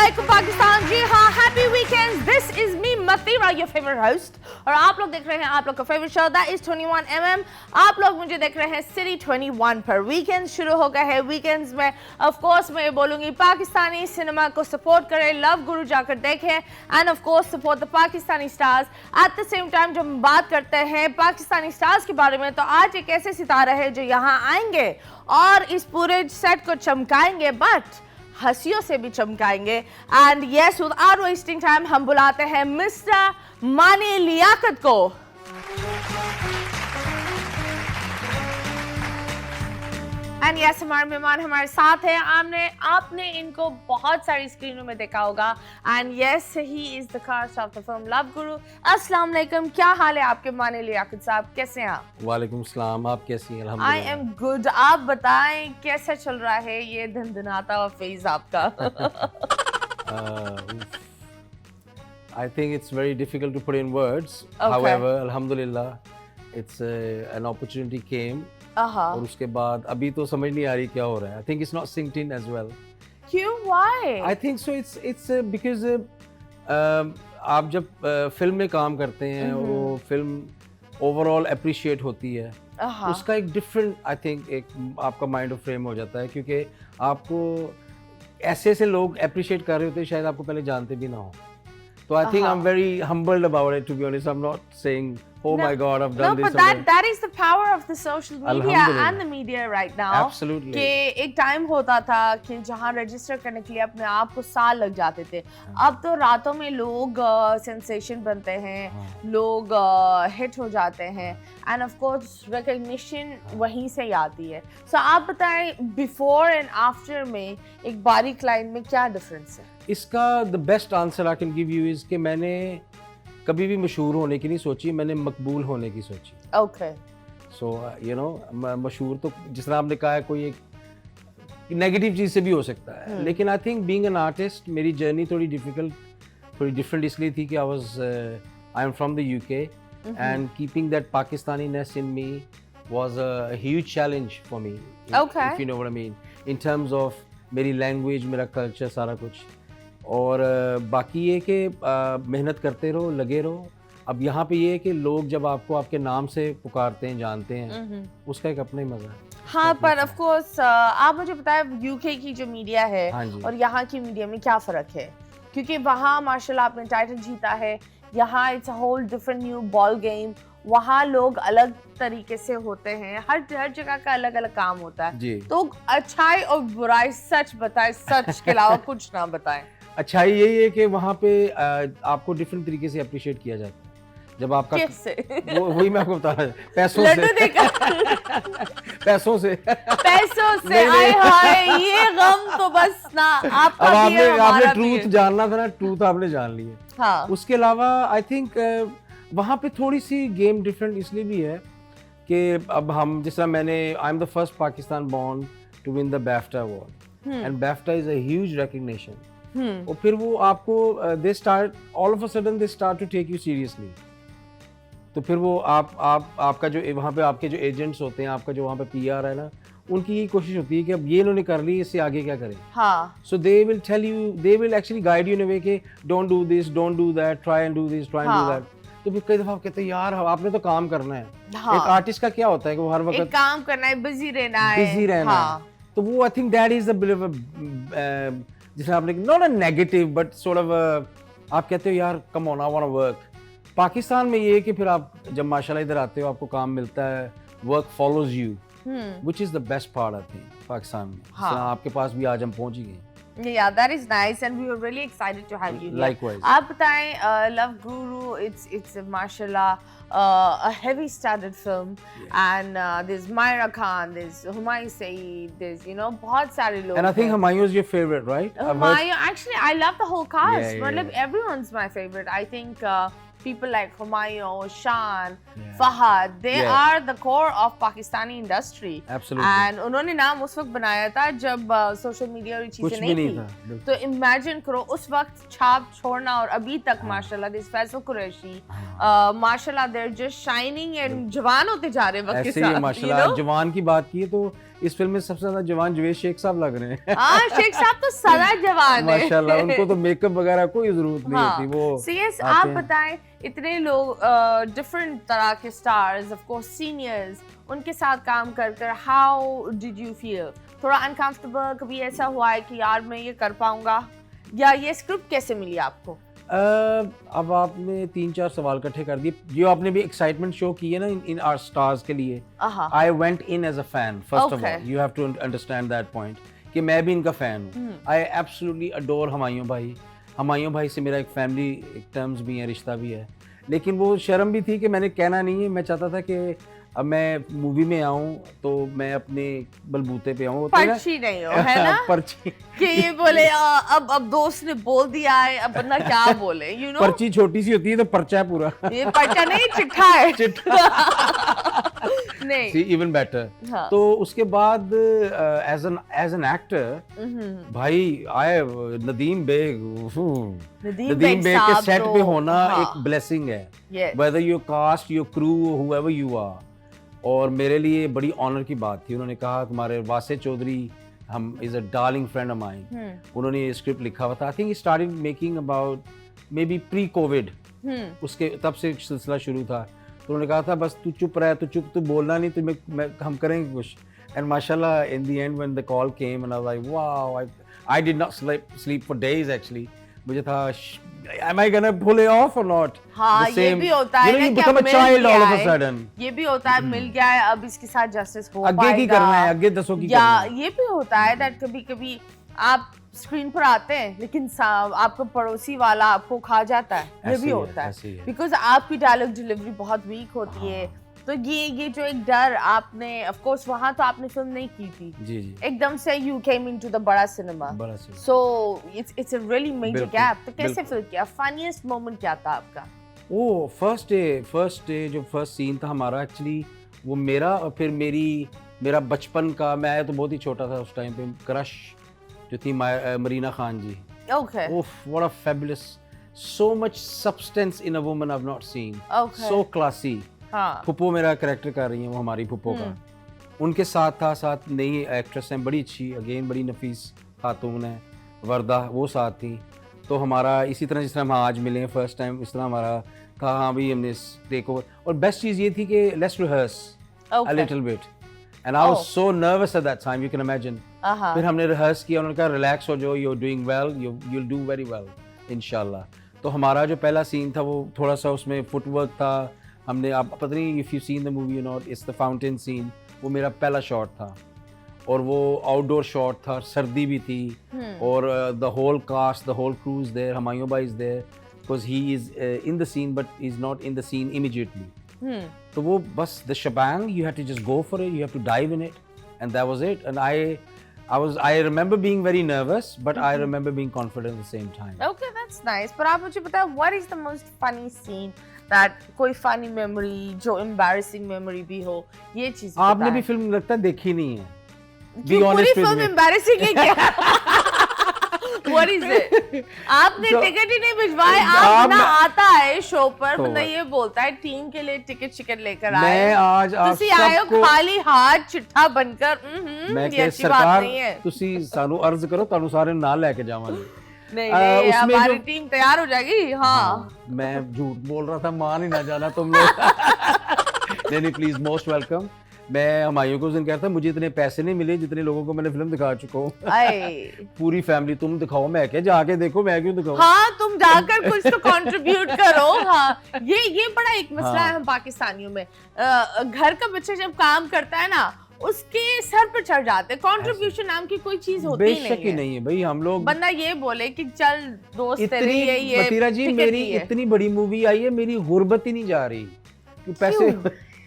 अस्सलामुअलैकुम पाकिस्तान। जी हाँ, happy weekend. This is me Matira, your favourite host, और आप लोग देख रहे हैं आप लोग का favourite show that is 21mm। आप लोग मुझे देख रहे हैं सिटी 21 पर। वीकेंड शुरू हो गए हैं। वीकेंड्स में ऑफ कोर्स मैं बोलूंगी पाकिस्तानी सिनेमा को सपोर्ट करें, लव गुरु जाकर देखें, end of course support the Pakistani stars. At the same time जब हम बात करते हैं पाकिस्तानी स्टार्स के बारे में, तो आज एक ऐसे सितारा है जो यहाँ आएंगे और इस पूरे सेट को चमकाएंगे, बट हंसियों से भी चमकाएंगे। And yes, without wasting time हम बुलाते हैं मिस्टर मानी लियाकत को। एंड यस, हमारे मेहमान हमारे साथ हैं। आपने इनको बहुत सारी स्क्रीनों में देखा होगा। And yes, he is the cast of the film Love Guru. अस्सलाम वालेकुम, क्या हाल है आपके मानी लियाकत साहब, कैसे हैं आप? वालेकुम सलाम, आप कैसी हैं? I am good. आप बताएं कैसा चल रहा है ये धनधनाता हुआ फेज आपका? I think it's very difficult to put in words. Okay. However, alhamdulillah, it's an opportunity came. और उसके बाद अभी तो समझ नहीं आ रही क्या हो रहा है. I think it's not synced in as well. क्यों? Why? I think so. It's because आप जब फिल्म में काम करते हैं और वो फिल्म ओवरऑल अप्रिशिएट होती है, उसका एक डिफरेंट आई थिंक एक आपका माइंड ऑफ फ्रेम हो जाता है, क्योंकि आपको ऐसे लोग अप्रिशिएट कर रहे होते हैं, शायद आपको पहले जानते भी ना हो. So I think I'm very humbled about it, to be honest. I'm not saying, oh my God, I've done this. No, but that is the power of the social media and the media right now. Absolutely. कि एक time होता था कि जहाँ register करने के लिए अपने आप को साल लग जाते थे. अब तो रातों में लोग सेंसेशन बनते हैं, लोग हिट हो जाते हैं, एंड ऑफ कोर्स रिकॉग्निशन वहीं से ही आती है. सो आप बताएं बिफोर एंड आफ्टर में एक बारीक लाइन में क्या डिफरेंस है? इसका the best answer I can give you is कि मैंने कभी भी मशहूर होने की नहीं सोची, मैंने मकबूल होने की सोची. ओके. सो यू नो, मशहूर तो जिस तरह आपने कहा है कोई एक नेगेटिव चीज़ से भी हो सकता है, लेकिन I think being an artist मेरी जर्नी थोड़ी डिफरेंट इसलिए थी कि I am from the UK and keeping that Pakistaniness in me was a huge challenge for me, if you know what I mean, in terms of मेरी language, मेरा culture, सारा कुछ. और बाकी ये कि मेहनत करते रहो, लगे रहो. अब यहाँ पे ये है कि लोग जब आपको आपके नाम से पुकारते हैं, जानते हैं, उसका एक अपना ही मजा है. हाँ, पर ऑफ कोर्स आप मुझे बताएं यूके की जो मीडिया है और यहाँ की मीडिया में क्या फ़र्क है? क्योंकि वहाँ माशाल्लाह आपने टाइटल जीता है, यहाँ it's a whole different new ball game. वहाँ लोग अलग तरीके से होते हैं, हर जगह का अलग अलग काम होता है. तो अच्छाई और बुराई सच बताएं, सच के अलावा कुछ ना बताएं. अच्छाई यही है कि वहाँ पे आपको डिफरेंट तरीके से अप्रिशिएट किया जाता है. जब आपका वही मैं आपको बता रहा हूँ, पैसों से हाय हाय, ये गम तो बस ना आपका भी है, आपने ट्रूथ जानना था ना, ट्रूथ आपने जान लिया. हाँ. उसके अलावा आई थिंक वहाँ पे थोड़ी सी गेम डिफरेंट इसलिए भी है कि अब हम जिस तरह I am the first Pakistan born to win the BAFTA award, and BAFTA is a huge recognition. और फिर वो आपको दे start all of a sudden they start to take you seriously. तो फिर वो आपका जो वहाँ पे आपके जो एजेंट्स होते हैं, आपका जो वहाँ पे PR है ना, उनकी ये कोशिश होती है कि अब ये इन्होंने कर ली, इससे आगे क्या करें. हाँ. So they will tell you, they will actually guide you in a way कि don't do this, don't do that, try and do this, try and do that. तो फिर कई दफा आप कहते हैं यार आपने तो काम करना है. हाँ. एक आर्टिस्ट का क्या होता है कि वो हर वक्त काम करना है, बिजी रहना है. तो वो I think that is the bit of जिसे आपने not a negative but sort of आप कहते हो यार come on I want to work. Pakistan में ये है कि फिर आप जब माशाल्लाह इधर आते हो, आपको काम मिलता है, work follows you, which is the best part I think Pakistan में. आपके पास भी आज हम पहुंच ही गए. Yeah, that is nice, and we were really excited to have you here. Likewise. आप बताएं, Love Guru, it's mashallah a heavy studded film, and there's Myra Khan, there's Humayun Saeed, there's बहुत सारे लोग. And I think Humayun is your favorite, right? Humayun, actually, I love the whole cast. मतलब everyone's my favorite. I think people like Humayun, Shan, Fahad, they are the core of Pakistani industry. Absolutely. And उन्होंने नाम उस वक्त बनाया था जब social media और चीजें नहीं थी। तो इमेजिन करो उस वक्त छाप छोड़ना और अभी तक माशाल्लाह दिस फैसल कुरैशी माशाल्लाह they are just shining and जवान होते जा रहे हैं वक्त के साथ। ऐसे ही माशाल्लाह जवान की बात की तो इस फिल्म में सबसे ज्यादा जवान जवेद शेख साहब लग रहे हैं। हाँ शेख साहब तो सदा जवान है माशाल्लाह, उनको तो मेकअप वगैरह कोई जरूरत नहीं होती। वो सीएस आप बताएं इतने लोग डिफरेंट तरह के स्टार्स ऑफ कोर्स सीनियर्स उनके साथ काम कर हाउ डिड यू फील? थोड़ा अनकंफर्टेबल कभी ऐसा हुआ है कि यार मैं ये कर पाऊंगा, या ये स्क्रिप्ट कैसे मिली आपको? अब आपने 3-4 सवाल इकट्ठे कर दिए। जो आपने भी एक्साइटमेंट शो की है ना इन आवर स्टार्स के लिए, I went in as a fan first of all, you have to understand that point कि मैं भी इनका फैन हूँ। आई एब्सोल्युटली अडोर हुमायूं भाई। हुमायूं भाई से मेरा एक फैमिली टर्म्स भी है, रिश्ता भी है, लेकिन वो शर्म भी थी कि मैंने कहना नहीं है। मैं चाहता था कि अब मैं मूवी में आऊं तो मैं अपने बलबूते पे आऊं, पर्ची नहीं हो, है ना? पर्ची कि ये बोले अब दोस्त ने बोल दिया है, अब बंदा क्या बोले, यू नो। पर्ची छोटी सी होती है तो पर्चा है पूरा। ये पर्चा नहीं, चिट्ठा है। नहीं, सी इवन बेटर। तो उसके बाद एज एन एक्टर भाई आए नदीम बेग के सेट पे होना एक ब्लेसिंग है, whether your cast your crew whoever you are. और मेरे लिए बड़ी ऑनर की बात थी। उन्होंने कहा तुम्हारे वासे चौधरी हम is a darling friend of mine, उन्होंने ये स्क्रिप्ट लिखा हुआ था। I think he started making about may be pre Covid, उसके तब से सिलसिला शुरू था। तो उन्होंने कहा था बस तू चुप रह, तू बोलना नहीं, तो हम करेंगे कुछ। एंड माशाल्लाह in the end when the call came and I was like wow, I did not sleep for days actually. मुझे था am I gonna pull it off or not? हाँ, ये भी होता है ना कि become a child all of a sudden. ये भी होता है मिल गया है, अब इसके साथ जस्टिस हो पाएगा। आगे की करना है, आगे 10 की करना है। ये भी होता है that कभी-कभी आप स्क्रीन पर आते हैं लेकिन आपका पड़ोसी वाला आपको खा जाता है, ये भी होता है बिकॉज आपकी डायलॉग डिलीवरी बहुत वीक होती है। तो ये जो एक डर आपने, ऑफ कोर्स वहां तो आपने फिल्म नहीं की थी, जी एकदम से यू केम इनटू द बड़ा cinema, so it's a really major gap. तो कैसे फील किया? फनीएस्ट मोमेंट क्या था आपका? ओ फर्स्ट डे जो फर्स्ट सीन था हमारा, एक्चुअली वो मेरा और फिर मेरा बचपन का, मैं तो बहुत ही छोटा था उस टाइम पे, क्रश जो थी Marina Khan ji. Okay, oof what a fabulous, so much substance in a woman I have not seen, so classy. फुप्पो मेरा कैरेक्टर कर रही है, वो हमारी फुप्पो का, उनके साथ नई एक्ट्रेस हैं बड़ी अच्छी, अगेन बड़ी नफीस खातून है, वर्दा, वो साथ थी। तो हमारा इसी तरह जिस तरह हम आज मिले हैं फर्स्ट टाइम, इस तरह हमारा था। हाँ भी हमने टेक ओवर, और बेस्ट चीज़ ये थी कि let's rehearse a little bit, and I was so nervous at that time, you can imagine. फिर हमने रिहर्स किया, उन्होंने कहा रिलैक्स हो जाओ, you are doing well, you will do very well इंशाल्लाह। तो हमारा जो पहला सीन था वो थोड़ा सा उसमें फुटवर्क था। हमने, आप पता नहीं if you seen the movie you not, it's the fountain scene, वो मेरा पहला शॉट था और वो आउटडोर शॉट था, सर्दी भी थी और the whole cast, the whole crew is there, Humayun भाई is there because he is in the scene but is not in the scene immediately. तो वो बस the shebang, you have to just go for it, you have to dive in it, and that was it. And I remember being very nervous, but I remember being confident at the same time. Okay, that's nice. पर आप मुझे बताओ, what is the most funny scene that कोई funny memory, जो embarrassing memory भी हो, ये चीज़ आपने भी फिल्म लगता है देखी नहीं है? क्यों पूरी फिल्म embarrassing है क्या? What is it? आपने टिकट ही नहीं भिजवाए, आप ना आता है शो पर, बंदा ये बोलता है टीम के लिए टिकट लेकर आए, मैं आज आप सबको खाली हाथ चिट्ठा बनकर, मैं ये अच्छी बात नहीं है। तुसी सानू अर्ज करो, तानू सारे नाल लेके जावांगे। नहीं, हमारी टीम तैयार हो जाएगी। हाँ, मैं झूठ बोल रहा था, मान ही ना जाना तुम लोग। नहीं प्लीज, मोस्ट वेलकम। मैं हुमायूं को उस दिन कहता, मुझे इतने पैसे नहीं मिले जितने लोगों को मैंने फिल्म दिखा चुका हूँ। पूरी फैमिली तुम दिखाओ, मैं क्या जाके देखो, मैं क्यों दिखाऊं? हाँ, तुम जाकर कुछ तो कंट्रीब्यूट करो। हाँ, ये बड़ा एक मसला है हम पाकिस्तानियों में। घर का बच्चा जब काम करता है ना, उसके सर पर चढ़ जाते, कंट्रीब्यूशन नाम की कोई चीज होती नहीं है। बेशक ही नहीं है भाई, हम लोग, बंदा ये बोले कि चल दोस्त तेरी ये मतीरा जी, मेरी इतनी बड़ी मूवी आई है, मेरी गुर्बत ही नहीं जा रही, पैसे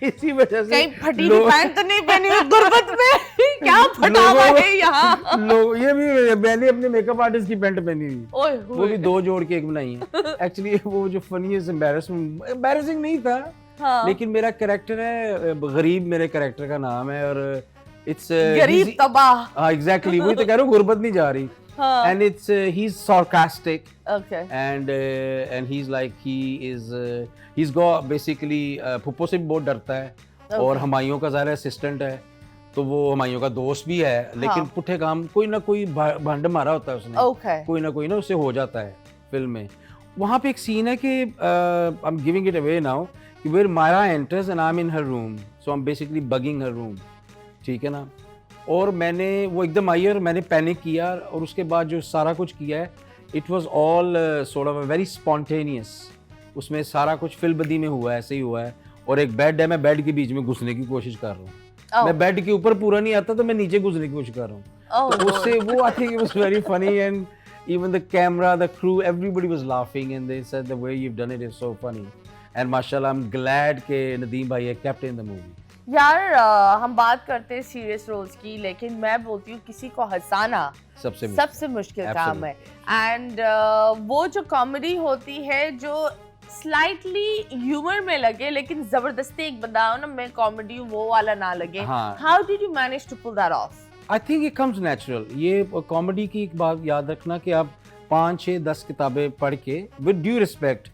इसी वजह से। कहीं फटी पैंट तो नहीं पहनी हुई गुर्बत में? क्या पटावा है यहाँ। लोग ये भी मैंने अपने मेकअप आर्टिस्ट की पैंट पहनी हुई, ओए वो भी 2 जोड़ के एक बनाई है। एक्चुअली वो जो फनीएस्ट एम्बैरेसिंग नहीं था, हाँ। लेकिन मेरा कैरेक्टर है गरीब, मेरे कैरेक्टर का नाम है, और इट्स गरीब तबाह। हाँ एग्जैक्टली, वही तो कह रहा हूँ, गुर्बत नहीं जा रही। And it's he's sarcastic. Okay. And he's like he's got basically फुप्पो से भी बहुत डरता है, और हमायूं का ज़ाहिर असिस्टेंट है, तो वो हमायूं का दोस्त भी है, लेकिन पुट्ठे काम कोई ना कोई भांड मारा होता है उसने, कोई ना उससे हो जाता है फिल्म में। वहाँ पे एक सीन है कि I am giving it away now कि where Mayra enters and I am in her room, so I am basically bugging her room, ठीक है ना। और मैंने वो एकदम आई और मैंने पैनिक किया, और उसके बाद जो सारा कुछ किया है, it was all sort of very spontaneous. उसमें सारा कुछ फिल्मबदी में हुआ है, ऐसे ही हुआ है। और एक बेड है, मैं बेड के बीच में घुसने की कोशिश कर रहा हूँ। मैं बेड के ऊपर पूरा नहीं आता, तो मैं नीचे घुसने की कोशिश कर रहा हूँ। तो उससे वो I think it was very funny, and even the camera, the crew, everybody was laughing, and they said the way you've done it is so funny. And mashallah, I'm glad कि नदीम भाई है kept in the movie. यार हम बात करते हैं serious roles की, लेकिन मैं बोलती हूँ किसी को हंसाना सबसे मुश्किल काम है। एंड वो जो कॉमेडी होती है जो स्लाइटली ह्यूमर में लगे, लेकिन जबरदस्ती एक बंदा हो ना मैं कॉमेडी वो वाला ना लगे, how did you manage to pull that off? I think it comes natural. ये कॉमेडी की एक बात याद रखना कि आप 5, 6, 10 किताबें पढ़ के विद ड्यू रिस्पेक्ट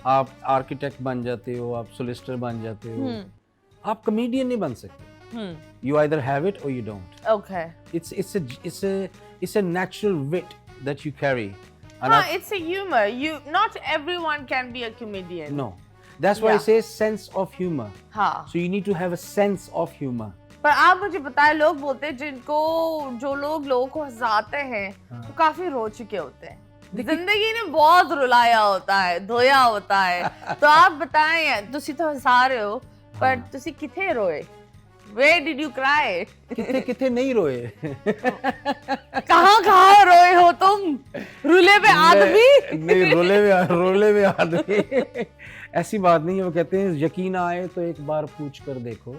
आप आर्किटेक्ट बन जाते हो, आप सोलिसिटर बन जाते हो, आप कॉमेडियन नहीं बन सकते। यू आइदर हैव इट और you don't. Okay, it's a natural wit that you carry. It's a humor. Not everyone can be a comedian. No, that's why I say sense of humor. हाँ. So you need to have a sense of humor. पर आप मुझे बताएं, लोग बोलते हैं जो लोगों को हंसाते हैं तो काफी रो चुके होते हैं, जिंदगी ने बहुत रुलाया होता है, धोया होता है। तो आप बताएं, तुसी तो हंसा रहे हो, पर तुसी किथे रोए? Where did you cry? किथे नहीं रोए। कहाँ रोए हो तुम? रुले में आदमी? नहीं, रोले में आदमी ऐसी बात नहीं है। वो कहते हैं यकीन आए तो एक बार पूछ कर देखो,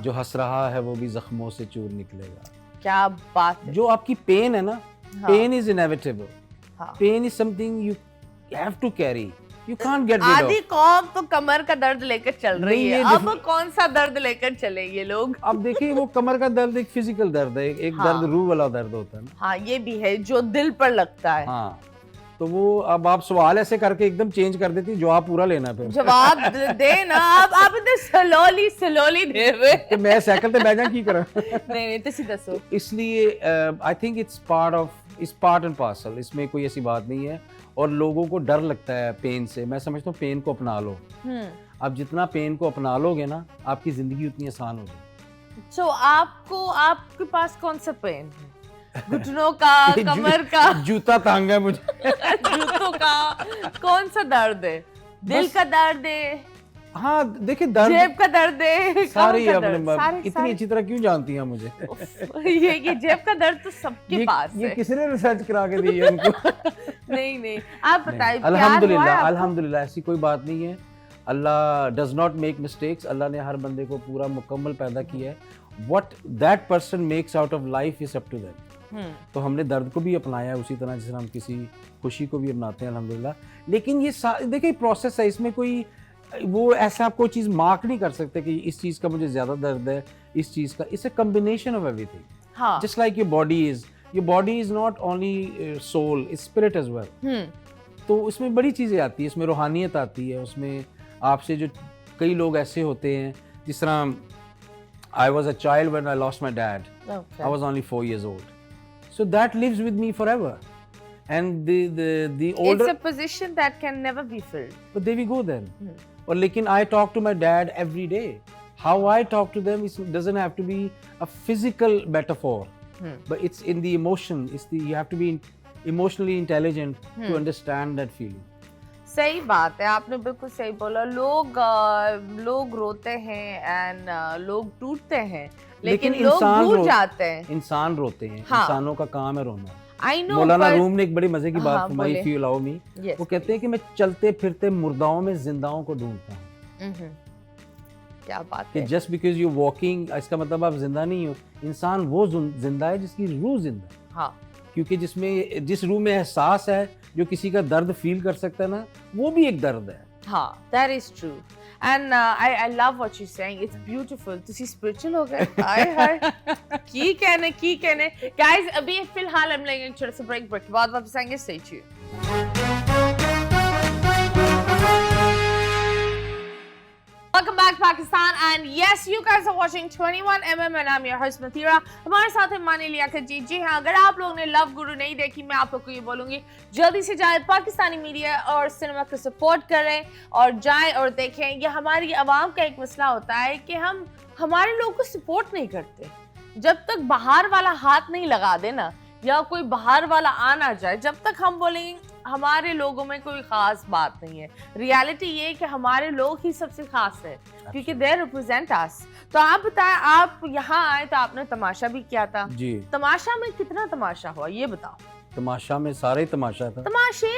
जो हंस रहा है वो भी जख्मों से चूर निकलेगा। क्या बात है। जो आपकी पेन है ना, pain is inevitable, pain is something you have to carry, you can't get rid of. आधी कौम तो कमर का दर्द लेकर चल रही है, अब कौन सा दर्द लेकर चले ये लोग? अब देखिए, वो कमर का दर्द एक फिजिकल दर्द है, एक दर्द रूह वाला दर्द होता है ना। हाँ, ये भी है जो दिल पर लगता है। हाँ, तो वो अब आप सवाल ऐसे करके एकदम चेंज कर देती, जवाब पूरा लेना फिर। जवाब दे ना, आप इतने स्लोली दे रहे कि मैं साइकिल पे बैठा की करा। नहीं तुसी दसो। इसलिए I think it's part and parcel, इसमें कोई ऐसी बात नहीं है। और लोगों को डर लगता है पेन से, मैं समझता हूँ पेन को अपना लो। आप जितना पेन को अपना लोगे ना, आपकी जिंदगी उतनी आसान हो जाएगी। तो आपके पास कौन सा पेन है? घुटनों का, कमर का? जूता टांग है मुझे। जूतों का कौन सा दर्द है? दिल का दर्द है? हाँ देखिए, दर्द, जेब का दर्द है, सारी अपने इतनी अच्छी तरह क्यों जानती हैं मुझे? ये जेब का दर्द तो सबके पास है। ये किसने रिसर्च करा के दी है उनको? नहीं, आप बताइए। अल्हम्दुलिल्लाह ऐसी कोई बात नहीं है। अल्लाह डज नॉट मेक मिस्टेक्स। अल्लाह ने हर बंदे को पूरा मुकम्मल पैदा किया है। What that person makes out of life is up to them. तो हमने दर्द को भी अपनाया है उसी तरह जिस तरह हम किसी खुशी को भी अपनाते हैं, अल्हम्दुलिल्लाह। लेकिन ये देखिए प्रोसेस है, इसमें कोई वो ऐसा आप कोई चीज़ मार्क नहीं कर सकते कि इस चीज़ का मुझे ज़्यादा दर्द है, इस चीज़ का। It's a combination of everything. Just like your body is not only soul, it's spirit as well. तो उसमें बड़ी चीज़ें आती है, उसमें रूहानियत आती है, उसमें आपसे जो कई लोग ऐसे होते हैं, जिस तरह I was a child when I lost my dad, I was only 4 years old. So that lives with me forever, and the older, it's a position that can never be filled. But there we go then. Or लेकिन I talk to my dad every day. How I talk to them doesn't have to be a physical metaphor, but it's in the emotion. You have to be emotionally intelligent to understand that feeling. सही बात है, आपने बिल्कुल सही बोला। लोग रोते हैं एंड लोग टूटते हैं, लेकिन लोग भूल जाते हैं। इंसान रोते हैं। इंसानों का काम है रोना। I know, मौलाना रूम ने एक बड़ी मजे की बात फरमाई, if you allow me, वो कहते हैं कि मैं चलते फिरते मुर्दाओं में जिंदाओं को ढूंढता हूँ। क्या बात कि है। जस्ट बिकॉज यू वॉकिंग इसका मतलब आप जिंदा नहीं हो। इंसान वो जिंदा है जिसकी रूह जिंदा है। हाँ, क्योंकि जिस रूह में एहसास है, जो किसी का दर्द फील कर सकता है ना, वो भी एक दर्द है। हाँ, that is true. And I love what you're saying. It's beautiful. तुसी spiritual हो गए। हाय हाय। की कहने। Guys, अभी फिलहाल हम लेंगे एक छोटा सा ब्रेक के बाद वापस आएंगे। Stay tuned. Welcome back Pakistan, and yes, you guys are watching 21mm and I'm your host Mathira. हमारे साथ है मानी लियाकत जी। जी हाँ, अगर आप लोगों ने लव गुरु नहीं देखी, मैं आप लोग को ये बोलूंगी जल्दी से जाएं, पाकिस्तानी मीडिया और सिनेमा को सपोर्ट करें और जाएं और देखें। ये हमारी आवाम का एक मसला होता है कि हम हमारे लोगों को सपोर्ट नहीं करते। जब तक बाहर वाला हाथ नहीं लगा दे ना, या कोई बाहर वाला आ ना जाए, जब तक हम बोलेंगे हमारे लोगों में कोई खास बात नहीं है। रियलिटी ये है कि हमारे लोग ही सबसे खास है, क्योंकि दे रिप्रेजेंट अस। तो आप बताएं, आप यहाँ आए तो आपने तमाशा भी किया था जी। तमाशा में कितना तमाशा हुआ ये बताओ। तमाशा में सारा ही तमाशा था। तमाशे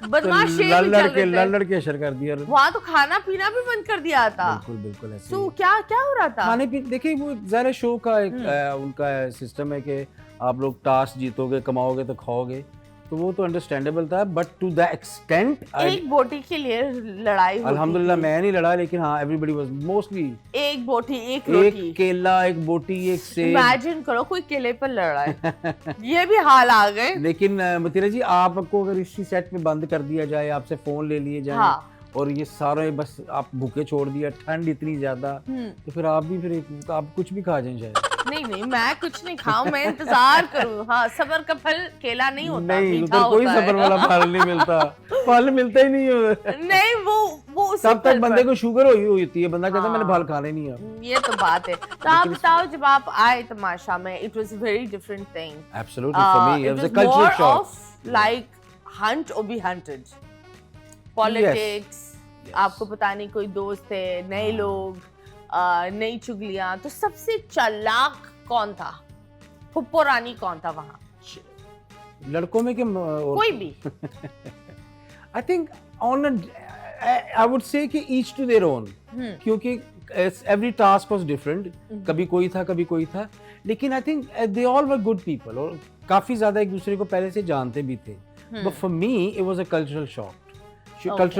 बदमाशे तो लड़ के असर कर दिया। वहाँ तो खाना पीना भी बंद कर दिया था। बिल्कुल ऐसे। तो क्या हो रहा था? खाने पीने, देखिए वो ज़रा शो का एक उनका सिस्टम है कि आप लोग टास्क जीतोगे, कमाओगे तो खाओगे, तो वो तो अंडरस्टैंडेबल था। बट टू द एक्सटेंट एक बोटी के लिए लड़ाई होती अल्हम्दुलिल्लाह मैं नहीं लड़ा, लेकिन हाँ एवरीबॉडी वाज मोस्टली एक बोटी, एक रोटी, एक केला, एक बोटी, एक सेब। इमेजिन करो कोई केले पर लड़ रहा है। ये भी हाल आ गए। लेकिन मतीरा जी, आपको अगर इसी सेट में बंद कर दिया जाए, आपसे फोन ले लिए जाए, हाँ। और ये सारे बस आप भूखे छोड़ दिया, ठंड इतनी ज्यादा, तो फिर आप भी आप कुछ भी खा जाए शायद। नहीं मैं कुछ नहीं खाऊं, मैं इंतजार करूं। हाँ, सबर का फल केला नहीं होता, नहीं उधर कोई सबर वाला फल नहीं मिलता। फल मिलता ही नहीं है। नहीं वो तब तक बंदे को शुगर हुई होती है, बंदा कहता है मैंने फल खाने नहीं है। ये तो बात है। तो आप बताओ, जब आप आए तमाशा में, it was very different thing. Absolutely, for me it was a cultural shock. Like Hunt और बी हंटेड, पॉलिटिक्स, आपको पता नहीं कोई दोस्त थे, नए लोग, नई चुगलियां। तो सबसे चालाक कौन था? फुप्पो रानी कौन था वहाँ? लड़कों में कि कोई भी? आई थिंक आई वुड से कि ईच टू देयर ओन, क्योंकि एवरी टास्क वाज डिफरेंट। कभी कोई था, कभी कोई था, लेकिन I think they all were good people और काफी ज्यादा एक दूसरे को पहले से जानते भी थे। But for me it was a cultural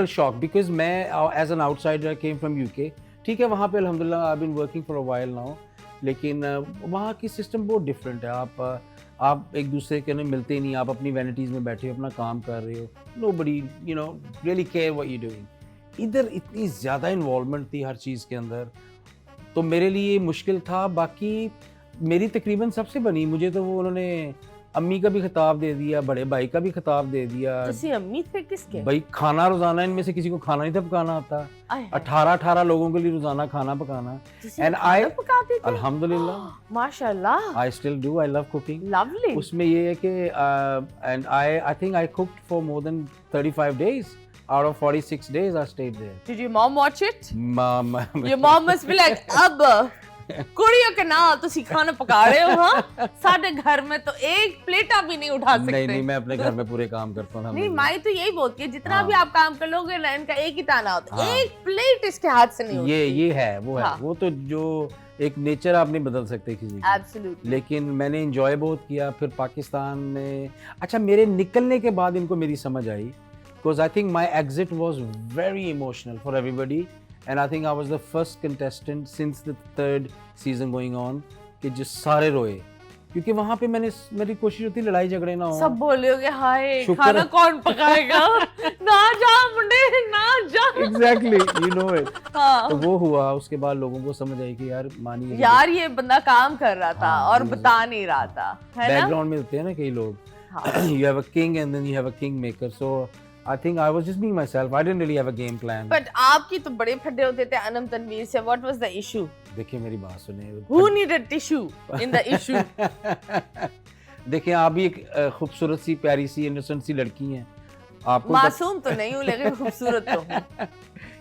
shock because मैं as an outsider came from UK. ठीक है, वहाँ पे अल्हम्दुलिल्लाह I have been working for a while now, लेकिन वहाँ की सिस्टम बहुत डिफरेंट है। आप एक दूसरे के मिलते ही नहीं, आप अपनी वैनिटीज़ में बैठे हो, अपना काम कर रहे हो, nobody really care what you doing. इधर इतनी ज़्यादा इन्वॉल्वमेंट थी हर चीज़ के अंदर, तो मेरे लिए मुश्किल था। बाकी मेरी तकरीबन सबसे बनी, मुझे तो वो उन्होंने अम्मी का भी खिताब दे दिया, बड़े भाई का भी खिताब दे दिया। अम्मी थे किसके? भाई खाना रोजाना इनमें से किसी को खाना नहीं था पकाना आता। 18 लोगों के लिए रोजाना खाना पकाना। एंड आई अल्हम्दुलिल्लाह माशाल्लाह I still do, I love cooking. Lovely. उसमें ये है कि and I think I cooked for more than 35 days out of 46 days I stayed there. Did your mom watch it? Mom your mom must be like, अब कुड़ियों के नाल तुसी खाना पका रहे हो? हाँ, साढ़े घर में तो एक प्लेटा भी नहीं उठा सकते। नहीं मैं अपने घर में पूरे काम करता हूँ। नहीं, माई तो यही बोलती है, जितना भी आप काम कर लोगे ना, इनका एक ही ताना होता है, एक प्लेट इसके हाथ से नहीं होती। ये है, वो है, वो तो जो एक नेचर आप नहीं बदल सकते किसी का। Absolutely. लेकिन मैंने एंजॉय बहुत किया। फिर पाकिस्तान में, अच्छा, मेरे निकलने के बाद इनको मेरी समझ आई, because I think my exit was very emotional for everybody, and I think I was the first contestant since the 3rd season going on कि जो सारे रोए, क्योंकि वहाँ पे मेरी कोशिश होती लड़ाई झगड़े ना हो। सब बोलोगे हाय खाना कौन पकाएगा? ना जा मुंडे, ना जा। Exactly, you know it. हाँ। तो वो हुआ, उसके बाद लोगों को समझ आई कि यार यार ये बंदा काम कर रहा था और बता नहीं रहा था, है ना? बैकग्राउंड में होते हैं ना कई लोग, you have a king and then you have a kingmaker, so I think I was just being myself. I didn't really have a game plan. But आपकी तो बड़े फटे होते थे अनम तनवीर से। What was the issue? देखिए मेरी बात सुने। Who needed tissue in the issue? देखिए आप भी एक खूबसूरत सी, प्यारी सी, इनोसेंट सी लड़की हैं। आपको मासूम तो नहीं हूँ, लेकिन खूबसूरत तो हूँ।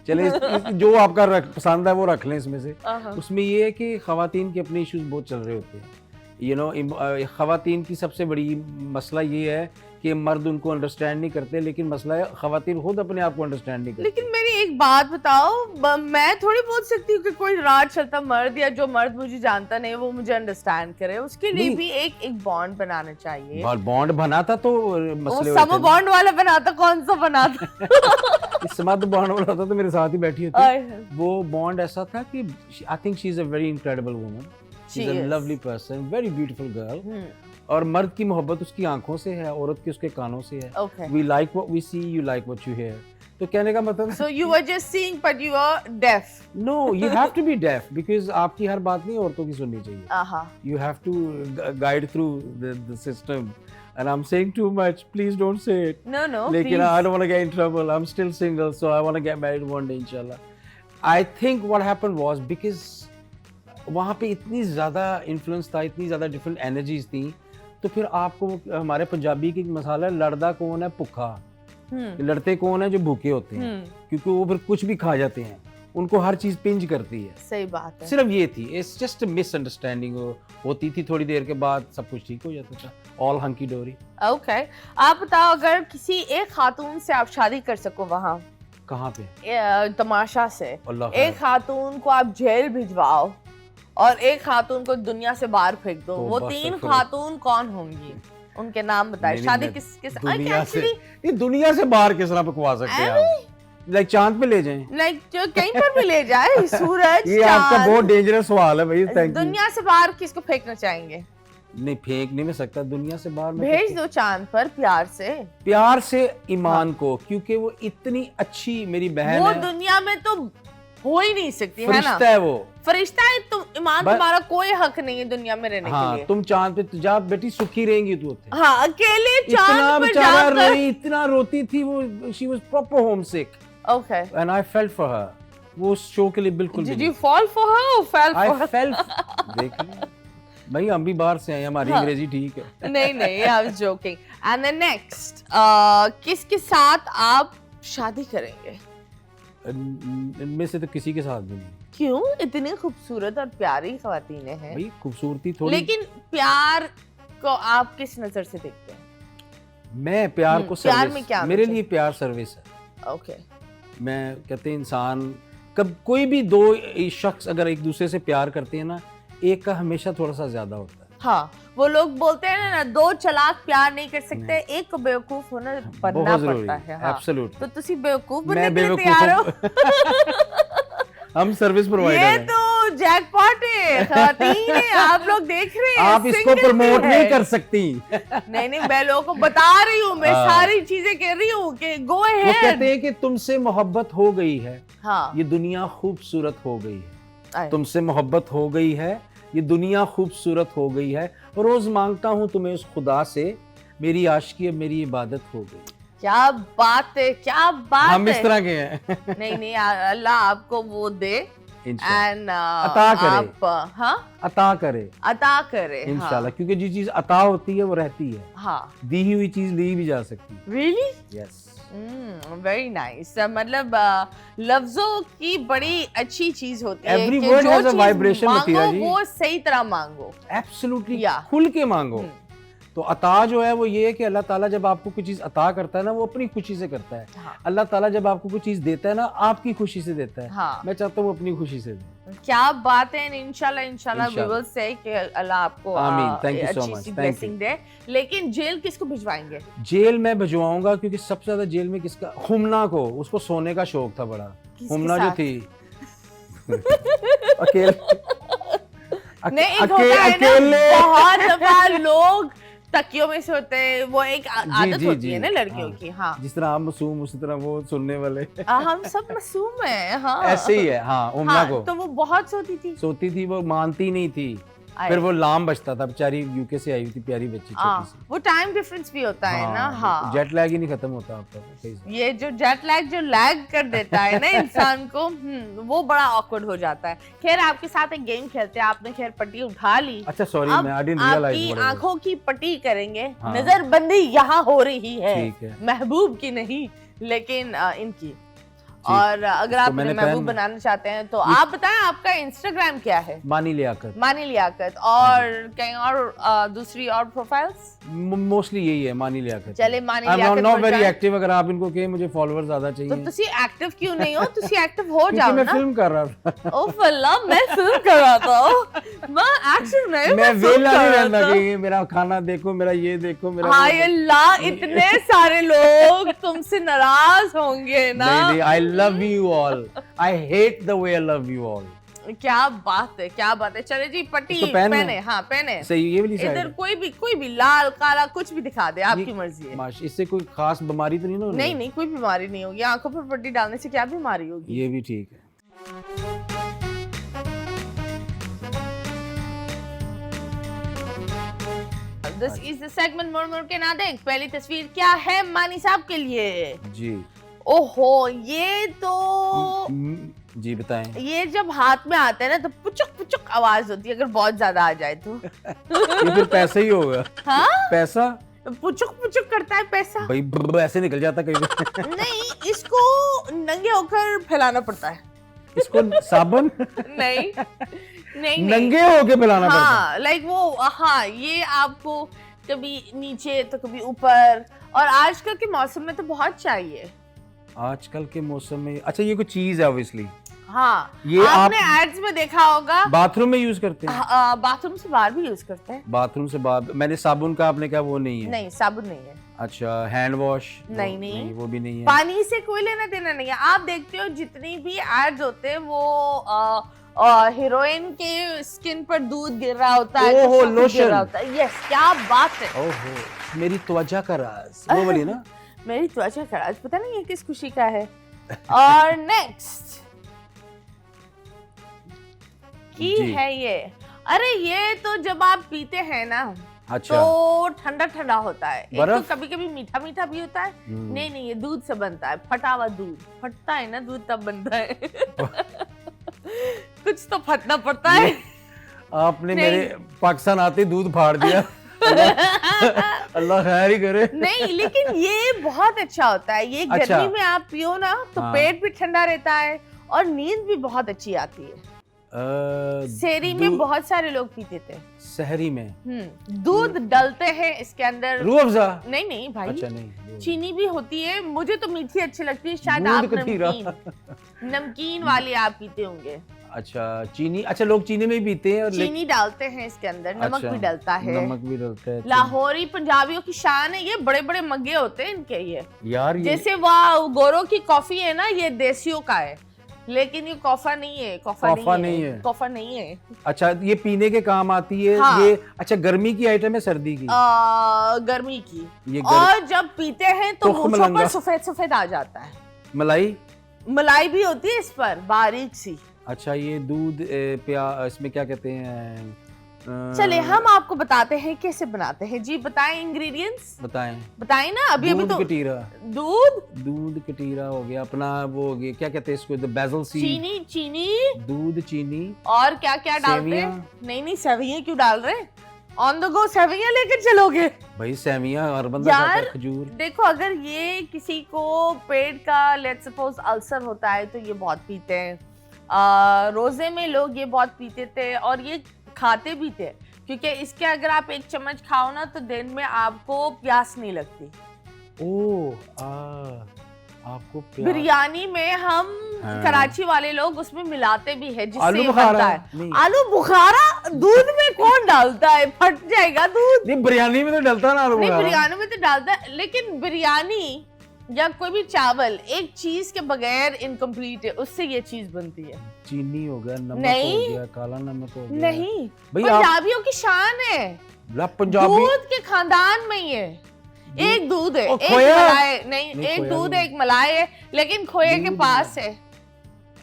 चले जो आपका पसंद है वो रख लें इसमें से। उसमें ये है कि ख़वातीन के अपने इश्यूज बहुत चल रहे होते हैं यू नो ख़वातीन की सबसे बड़ी मसला ये है कि मर्द उनको अंडरस्टैंड नहीं करते, लेकिन मसला है ख़वातीन खुद अपने आप को अंडरस्टैंड नहीं करते। लेकिन मेरी एक बात बताओ, मैं थोड़ी बोल सकती हूँ कि कोई रात चलता मर्द या जो मर्द मुझे जानता नहीं वो मुझे अंडरस्टैंड करे, उसके लिए भी एक बॉन्ड बनाना चाहिए। और बॉन्ड बना था तो मसले सब बॉन्ड वाला बना था, कौन सा बना था? इस्मत बॉन्ड वाला था तो मेरे साथ ही बैठी होती। वो बॉन्ड ऐसा था कि I think she is a very incredible woman, she is a lovely person, very beautiful girl. और मर्द की मोहब्बत उसकी आंखों से है, औरत की उसके कानों से है। We like what we see, you like what you hear. तो कहने का मतलब So you were just seeing but you were deaf. No, you have to be deaf because आपकी हर बात नहीं औरतों की सुननी चाहिए। You have to guide through the system. And I'm saying too much. Please don't say it. No, लेकिन please. I don't want to get in trouble. I'm still single, so I want to get married one day, inshallah. I think what happened was because वहाँ पे इतनी ज़्यादा influence था, इतनी ज़्यादा different energies थी, तो फिर आपको हमारे पंजाबी की मसाला है, लड़दा कौन है भूखा, लड़ते कौन है जो भूखे होते हैं, क्योंकि वो फिर कुछ भी खा जाते हैं, उनको हर चीज पिंज करती है। सही बात है। सिर्फ ये थी, इट्स जस्ट मिसअंडरस्टैंडिंग होती थी, थोड़ी देर के बाद सब कुछ ठीक हो जाता था, ऑल हंकी डोरी। ओके, आप बताओ अगर किसी एक खातून से आप शादी कर सको, वहाँ कहाँ पे? तमाशा से एक खातून को आप जेल भिजवाओ और एक खातून को दुनिया से बाहर फेंक दो, वो तीन खातून कौन होंगी? उनके नाम बताए। शादी किसके साथ? दुनिया से बाहर किस तरह पकवा सकते हैं आप? लाइक चांद पे ले जाएं, लाइक जो कहीं पर भी ले जाए, सूरज, ये आपका बहुत डेंजरस सवाल है भाई। Thank you. दुनिया से बाहर किसको फेंकना चाहेंगे? नहीं, फेंक नहीं मैं सकता, दुनिया से बाहर भेज दो चांद पर प्यार से ईमान को, क्योंकि वो इतनी अच्छी मेरी बहन वो है, दुनिया में तो हो ही नहीं सकती, है ना? फरिश्ता है वो, फरिश्ता है। तुम ईमान, तुम्हारा कोई हक नहीं है दुनिया में रहने के लिए। तुम चांद पे जा बेटी, सुखी रहेंगी तू। हाँ, अकेले चांद पर जाकर इतना रोती थी वो, she was proper homesick. Okay, and I felt for her. वो शो के लिए बिल्कुल did you fall for her और fell for her? I felt. देख भाई, हम भी बाहर से आए, हमारी अंग्रेजी ठीक है। नहीं, I was joking. And the next, किसके साथ आप शादी करेंगे? इनमें से तो किसी के साथ भी नहीं। क्यों? इतनी खूबसूरत और प्यारी ख्वातीनें हैं। भाई खूबसूरती थोड़ी, लेकिन प्यार को आप किस नजर से देखते हैं? मैं प्यार को प्यार में क्या मेरे लिए प्यार सर्विस है। ओके, मैं कहते हैं इंसान कब कोई भी दो शख्स अगर एक दूसरे से प्यार करते हैं ना, एक का हमेशा थोड़ा सा ज्यादा होता है। हाँ, वो लोग बोलते हैं ना, दो चालाक प्यार नहीं कर सकते, एक को बेवकूफ होना बनना पड़ता है। हाँ, एब्सोल्युटली। तो तुसी बेवकूफ बनने के लिए तैयार हो? हम सर्विस प्रोवाइडर हैं। ये तो जैकपॉट है, ख़वातीन है, आप लोग देख रहे हैं। आप इसको प्रमोट नहीं कर सकती। नहीं, मैं लोगों को बता रही हूँ, मैं सारी चीजें कह रही हूँ कि गो अहेड। वो कहते हैं कि तुमसे मोहब्बत हो गई है, हाँ, ये दुनिया खूबसूरत हो गई है। तुमसे मोहब्बत हो गई है, ये दुनिया खूबसूरत हो गई है। रोज मांगता हूँ तुम्हें उस खुदा से, मेरी आशिकी अब मेरी इबादत हो गई। क्या बात है, क्या बात है। हम इस तरह के हैं। नहीं, अल्लाह आपको वो दे एंड अता करे, आप, हाँ, अता करे इंशाल्लाह। हाँ। क्योंकि जो चीज अता होती है वो रहती है। हाँ, दी हुई चीज ली भी जा सकती है। रियली? Yes, very nice. मतलब लफ्जों की बड़ी अच्छी चीज होती है Every कि word जो has a चीज vibration, मांगो मतीरा जी। वो सही तरह मांगो। Absolutely, Yeah. खुल के मांगो। तो अता जो है वो ये है कि अल्लाह ताला जब आपको कोई चीज अता करता है ना, वो अपनी खुशी से करता है। हाँ। अल्लाह ताला जब आपको कोई चीज देता है ना, आपकी खुशी से देता है। हाँ। मैं चाहता हूँ अपनी खुशी से दे। क्या बात है। इंशाल्लाह वी विल से कि अल्लाह आपको आमीन, थैंक यू सो अच्छी मच, सी थैंक ब्लेसिंग दे। लेकिन जेल किसको भिजवाएंगे? जेल में भिजवाऊंगा, क्योंकि सबसे ज्यादा जेल में किसका, हुमना को, उसको सोने का शौक था बड़ा। हुमना जो थी अकेले बहुत दफा लोग तकियों में से होते हैं, वो एक आदत होती है ना लड़कियों की। हाँ, जिस तरह आप मासूम उसी तरह वो सुनने वाले। हम सब मासूम हैं। हाँ, ऐसे ही है। हाँ, उम्ना को तो वो बहुत सोती थी, वो मानती नहीं थी। फिर वो लाम बचता था, बेचारी यूके से आई हुई थी, प्यारी बच्ची छोटी सी। वो टाइम डिफरेंस भी होता है ना। हाँ, जेट लैग ही नहीं खत्म होता आपका। ये जो जेट लैग जो लैग कर देता है ना इंसान को, वो बड़ा ऑकवर्ड हो जाता है। खैर, आपके साथ एक गेम खेलते हैं। आपने खैर पट्टी उठा ली। अच्छा, सॉरी, मैं आई डिडंट रियलाइज। आपकी आंखों की पट्टी करेंगे। नजरबंदी यहाँ हो रही है, महबूब की नहीं लेकिन इनकी। और अगर आप उन्हें महबूब बनाना चाहते हैं तो आप बताएं आपका इंस्टाग्राम क्या है? मानी लियाकत। मानी लियाकत। और कहीं और दूसरी और प्रोफाइल्स? मोस्टली यही है, मानी लियाकत। चले Mani Liaquat. I am not very active, अगर आप इनको कहें मुझे फॉलोअर्स ज्यादा चाहिए। तो तुसी एक्टिव क्यों नहीं हो? तुसी एक्टिव हो जाओ ना। मैं फिल्म कर रहा था। ओ फल्ला, मैं फिल्म कर रहा था। मैं एक्टिव नहीं, मैं वेला नहीं रहता कि मेरा खाना देखो, मेरा ये देखो, मेरा हाय अल्लाह, इतने सारे लोग तुमसे नाराज होंगे ना। नहीं, I love you all, I hate the way I love you all. क्या बात है, क्या बात है। चले जी, पट्टी पहने। हाँ पहने। सही, ये वाली साइड। इधर कोई भी लाल काला कुछ भी दिखा दे, आपकी मर्जी है। माश, इससे कोई खास बीमारी तो नहीं ना? नहीं, कोई बीमारी नहीं होगी। आंखों पर पट्टी डालने से क्या बीमारी होगी? ये भी ठीक है। This is the segment मुड़ के ना देख। पहली तस्वीर क्या है मानी साहब के लिए? जी ओहो, ये तो जी बताएं। ये जब हाथ में आते हैं ना तो पुचुक पुचुक आवाज होती है, अगर बहुत ज्यादा आ जाए तो। ये फिर पैसा ही होगा। हाँ? पैसा पुचुक पुचुक करता है पैसा भाई, ऐसे निकल जाता कहीं। नहीं, इसको नंगे होकर फैलाना पड़ता है। इसको साबुन नहीं नंगे होके फैलाना पड़ता है। हाँ, लाइक वो, हाँ, ये आपको कभी नीचे तो कभी ऊपर, और आजकल के मौसम में तो बहुत चाहिए। आजकल के मौसम में, अच्छा ये कोई चीज है ऑब्वियसली। हाँ, ये आपने एड्स में देखा होगा। बाथरूम में यूज करते हैं? बाथरूम से बाहर भी यूज करते हैं। बाथरूम से बाहर मैंने साबुन का, आपने कहा वो नहीं है? नहीं, साबुन नहीं है। अच्छा, हैंड वॉश? नहीं, वो भी नहीं है। पानी से कोई लेना देना नहीं है। आप देखते हो जितनी भी एड्स होते हैं वो हीरोइन के स्किन पर दूध गिर रहा होता है, ओहो, लोशन। यस, क्या बात है। ओहो, मेरी त्वचा का राज, वो वाली ना। मेरी त्वचा का राज, पता नहीं ये किस खुशी का है। और नेक्स्ट की है ये। अरे ये तो जब आप पीते हैं ना, अच्छा, तो ठंडा ठंडा होता है। एक तो कभी कभी मीठा मीठा भी होता है। नहीं, ये दूध से बनता है। फटा हुआ दूध, फटता है ना दूध तब बनता है। कुछ तो फटना पड़ता है। आपने मेरे पाकिस्तान आते दूध फाड़ दिया। अल्लाह खैर ही करे। नहीं, लेकिन ये बहुत अच्छा होता है। ये गर्मी में आप पियो ना तो पेट भी ठंडा रहता है और नींद भी बहुत अच्छी आती है। शहरी में बहुत सारे लोग पीते थे। शहरी में दूध डलते हैं इसके अंदर। रूह अफ़ज़ा? नहीं भाई। अच्छा, नहीं, चीनी भी होती है। मुझे तो मीठी अच्छी लगती है, शायद आप नमकीन वाली आप पीते होंगे। अच्छा, चीनी, अच्छा लोग चीनी में भी पीते हैं और चीनी डालते हैं इसके अंदर। नमक भी डलता है। नमक भी डलता है। लाहौरी पंजाबियों की शान है ये। बड़े बड़े मग्गे होते हैं इनके। ये यार जैसे वाह गोरों की कॉफी है ना, ये देसियों का है, लेकिन ये कॉफा नहीं है। कॉफा नहीं है। अच्छा, ये पीने के काम आती है। हाँ। ये अच्छा गर्मी की आइटम है, सर्दी की? गर्मी की। और जब पीते हैं तो मूंछों पर सफेद सफेद आ जाता है। मलाई भी होती है इस पर, बारीक सी। अच्छा, ये दूध इसमें क्या कहते हैं? चले हम आपको बताते हैं कैसे बनाते हैं। जी बताएं इंग्रेडिएंट्स। बताएं ना। अभी तो दूध कटीरा हो गया अपना, वो हो गया क्या कहते हैं इसको, बेसल सीड, चीनी, दूध, चीनी, और क्या क्या डालते हैं? नहीं, सेवइयां क्यों डाल रहे? ऑन द गो सेवइयां लेकर चलोगे भाई? सेवइयां हर बंदा खाता है। खजूर देखो, अगर ये किसी को पेट का लेट्स सपोज अल्सर होता है तो ये बहुत पीते हैं। रोजे में लोग ये बहुत पीते थे और ये खाते भी थे, क्योंकि इसके अगर आप एक चम्मच खाओ ना तो दिन में आपको प्यास नहीं लगती। आपको प्यास? बिरयानी में हम कराची वाले लोग उसमें मिलाते भी है, जिससे बनता है आलू बुखारा। दूध में कौन डालता है? फट जाएगा दूध। नहीं, बिरयानी में तो डालता ना आलू बुखारा। नहीं, बिरयानी में तो डालता है, लेकिन बिरयानी या कोई भी चावल एक चीज के बगैर इनकम्प्लीट है। उससे ये चीज बनती है। चीनी हो गया, नमक हो गया, काला नमक हो गया। नहीं, पंजाबियों की शान है। दूध के खानदान में ही है। एक दूध है, एक मलाई नहीं, एक दूध है, एक मलाई है, लेकिन खोए के पास है।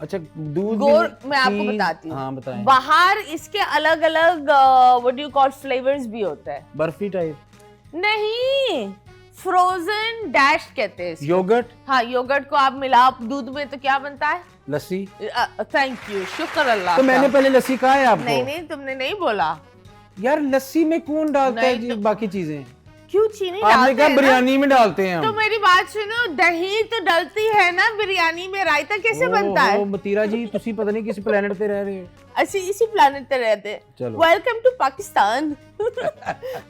अच्छा, दूध मैं आपको बताती हूँ। हाँ, बताएं। बाहर इसके अलग अलग व्हाट यू कॉल फ्लेवर्स भी होता है। बर्फी टाइप नहीं, फ्रोजन डैश कहते हैं। योगर्ट? हाँ, योगर्ट को आप मिलाओ दूध में तो क्या बनता है? लस्सी। थैंक यू, शुक्र अल्लाह। तो मैंने पहले लस्सी कहा है आपको? नहीं, तुमने नहीं बोला यार। लस्सी में कौन डालता है जी बाकी चीजें? क्यों चीनी आपने डालते कहा हैं बिरयानी में डालते हैं तो हम। मेरी बात सुनो, दही तो डलती है ना बिरयानी में, रायता कैसे बनता है? मतीरा जी तुसी पता नहीं किस प्लेनेट पे रह रहे हो। ਅਸੀਂ इसी प्लेनेट पे रहते हैं। चलो। Welcome to Pakistan.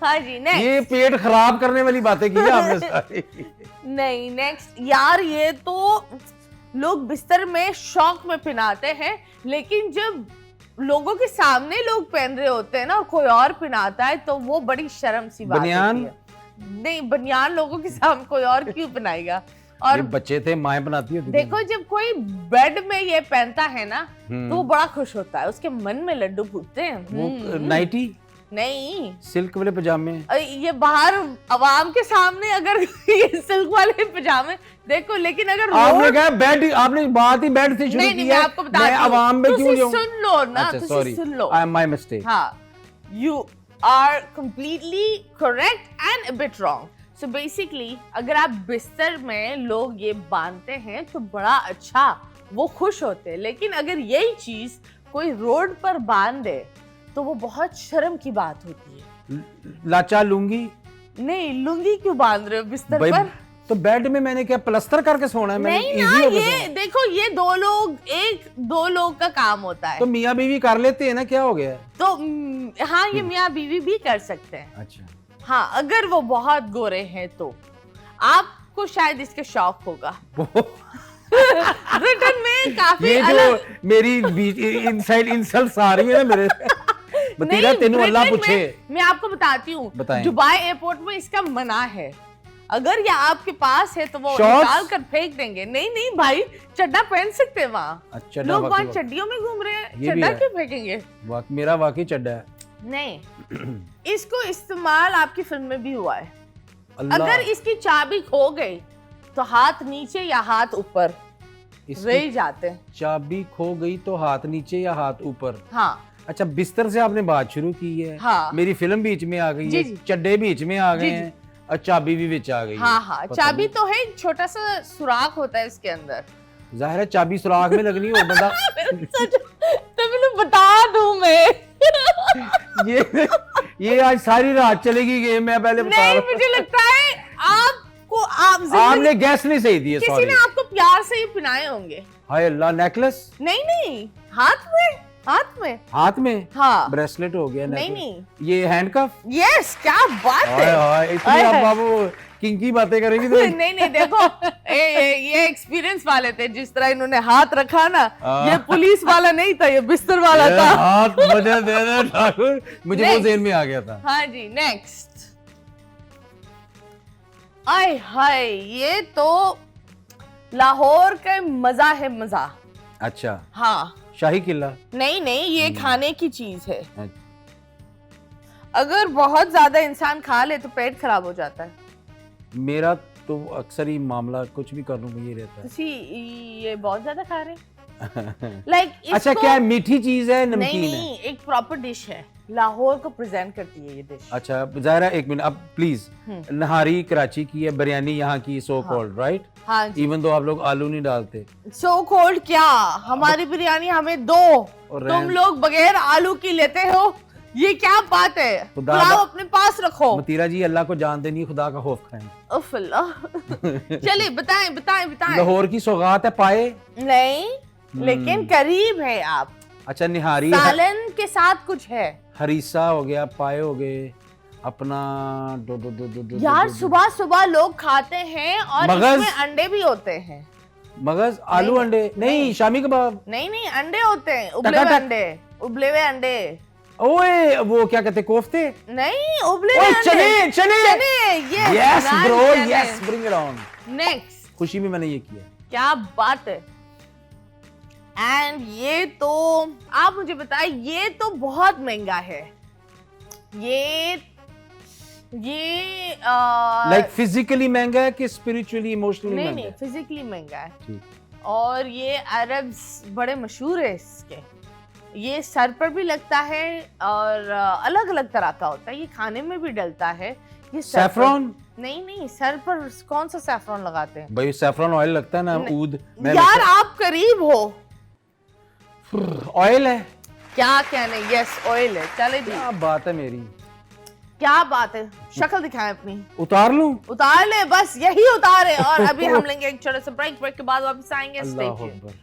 हाँ जी नेक्स्ट। ये पेट खराब करने वाली बातें की है आपने सारी। नहीं नेक्स्ट यार, ये तो लोग बिस्तर में शौक में पहनाते हैं, लेकिन जब लोगों के सामने लोग पहन रहे होते हैं ना और कोई और पहनाता है तो वो बड़ी शर्म सी बात बनियान? होती है। नहीं, बनियान लोगों के सामने कोई और क्यों पहनाएगा? और ये बच्चे थे, माएं बनाती होती थी। देखो जब कोई बेड में ये पहनता है ना तो वो बड़ा खुश होता है, उसके मन में लड्डू फूटते हैं। वो नाइटी, नहीं, सिल्क वाले पजामे। ये बाहर अवाम के सामने अगर ये सिल्क वाले पजामे देखो, लेकिन अगर आपने कहा बेड, आपने बात ही बेड से शुरू नहीं, की मैं है। आपको बताती मैं हूँ। अवाम में क्यों तुसी जाऊं? सुन लो ना, अच्छा तुसी sorry, soon low. I am my mistake. हाँ, you are completely correct and a bit wrong. So basically, अगर आप बिस्तर में लोग ये बांधते हैं तो बड़ा अच्छा, वो खुश होते हैं। लेकिन अगर यही चीज कोई रोड पर बांध दे तो वो बहुत शर्म की बात होती है। लाचा लूंगी नहीं, लुंगी क्यों बांध रहे हो बिस्तर भाई, पर? तो बेड में मैंने क्या प्लास्टर करके सोना है? मैंने नहीं ना, easy होके ये सोना। देखो, ये दो लोग का काम होता है। तो मियाँ बीवी कर लेते हैं ना, क्या हो गया? तो हाँ, ये मियाँ बीवी भी कर सकते हैं। अच्छा, हाँ, अगर वो बहुत गोरे हैं तो आपको शायद इसके शौक होगा। ब्रिटेन में काफी ये जो अलग, मेरी इनसाइड इंसल्ट्स आ रही है ना मेरे बतीरा, नहीं, तेनू अल्लाह ब्रिटेन पूछे। में मैं आपको बताती हूँ, बताएं। दुबई एयरपोर्ट में इसका मना है। अगर ये आपके पास है तो वो Shorts? निकाल कर फेंक देंगे। नहीं नहीं भाई, चड्डा पहन सकते हैं वहाँ। अच्छा, लोग वहाँ चड्डियों में घूम रहे हैं, ये भी चड्डा है। क्यों फेंकेंगे? मेरा वाकई चड्डा है। नहीं, इसको इस्तेमाल आपकी फिल्म में भी हुआ है। अल्लाह, अगर इसकी चाबी खो गई तो हाथ नीचे या हाथ ऊपर इसकी रह जाते हैं। चाबी खो गई तो हाथ नीचे या हाथ ऊपर। हाँ अच्छा, बिस्तर से आपने बात शुरू की है। हाँ। मेरी फिल्म बीच में आ गई जी, है, जी। चड्डे बीच में आ गए जी, जी। हैं और चाबी भी बीच आ गई है। हाँ हाँ, पता चाबी नहीं। तो है, एक छोटा सा सुराख होता है इसके अंदर। जाहिर है चाबी सुराख में लगनी हो बंदा। तो मैंने बता दूं मैं। ये आज सारी रात चलेगी गेम, मैं पहले बता नहीं, रहा हूं। मुझे लगता है आपने गैस नहीं सही दिए, किसी सॉरी। ने आपको प्यार से ही पहनाए होंगे। हाय अल्लाह, नेकलेस नहीं नहीं, हाथ में, हाथ में। हाथ में, हाँ, ब्रेसलेट हो गया। नहीं necklace। नहीं, ये हैंडकफ। यस, क्या बात हाय है। हाय, इतनी आप बाबू किंकी बातें करेंगी तो नहीं नहीं, देखो ये एक्सपीरियंस वाले थे, जिस तरह इन्होंने हाथ रखा ना, ये पुलिस वाला नहीं था, ये बिस्तर वाला ये था। हाथ मुझे दे दे ठाकुर, मुझे वो Next. ज़हन में आ गया था। हाँ जी, नेक्स्ट। आय हाय, ये तो लाहौर का मजा है, मजा। अच्छा, हाँ, शाही किला। नहीं नहीं, ये खाने की चीज है। अगर बहुत ज्यादा इंसान खा ले तो पेट खराब हो जाता है। मेरा तो अक्सर ही मामला कुछ भी कर लूं ये रहता है। तुसी ये बहुत ज्यादा खा रहे हैं। लाइक अच्छा, क्या है, मीठी चीज है, नहीं नमकीन है? नहीं, एक प्रॉपर डिश है, लाहौर को प्रेजेंट करती है ये डिश। अच्छा ज़ाहिरा, एक मिनट अब प्लीज। नहारी कराची की है, बिरयानी यहाँ की, सो कॉल्ड, राइट? हाँ जी। इवन दो आप लोग आलू नहीं डालते। सो कोल्ड क्या, हमारी बिरयानी हमें दो, और तुम लोग बगैर आलू की लेते हो, ये क्या बात है? खुदा पुलाव अपने पास रखो। मतीरा जी, अल्लाह को जानते नहीं, खुदा का खौफ खाएं। उफ अल्लाह। चलिए बताएं बताएं बताएं। लाहौर की सौगात है पाए। नहीं, लेकिन करीब है आप। अच्छा, निहारी, सालन के साथ कुछ है। हरीसा हो गया, पाए हो गए, अपना दो दो दो दो दो यार, सुबह सुबह लोग खाते हैं और मगज? इसमें अंडे भी होते हैं। मगज, आलू, नहीं, अंडे नहीं, शामी कबाब। नहीं नहीं, अंडे होते हैं, उबले हुए टकाटक। अंडे, उबले हुए अंडे। ओए वो क्या कहते, कोफ्ते? नहीं, उबले ओए हुए अंडे। चने, चने। चने, yes bro, yes, bring it on. Next. खुशी में मैंने ये किया। क्या बात है। एंड ये तो आप मुझे बताएं, ये तो बहुत महंगा है। ये लाइक फिजिकली महंगा है कि स्पिरिचुअली, इमोशनली नहीं महंगा नहीं, है? फिजिकली महंगा है। ठीक। और ये अरब्स बड़े मशहूर है इसके। ये सर पर भी लगता है और अलग अलग तरह का होता है। ये खाने में भी डलता है। ये सर पर- सैफरॉन? नहीं नहीं, सर पर कौन सा सैफरॉन लगाते हैं? भाई सैफरॉन ऑयल लगता है ना, ऊद। यार आप करीब हो। ऑयल है। क्या कहने, यस ऑयल है। चले जी, क्या बात है मेरी। क्या बात है, शक्ल दिखाएं अपनी। उतार लूं? उतार ले, बस यही उतारे। और अभी हम लेंगे एक छोटा सा ब्रेक के बाद वापस आएंगे। अल्लाह Akbar.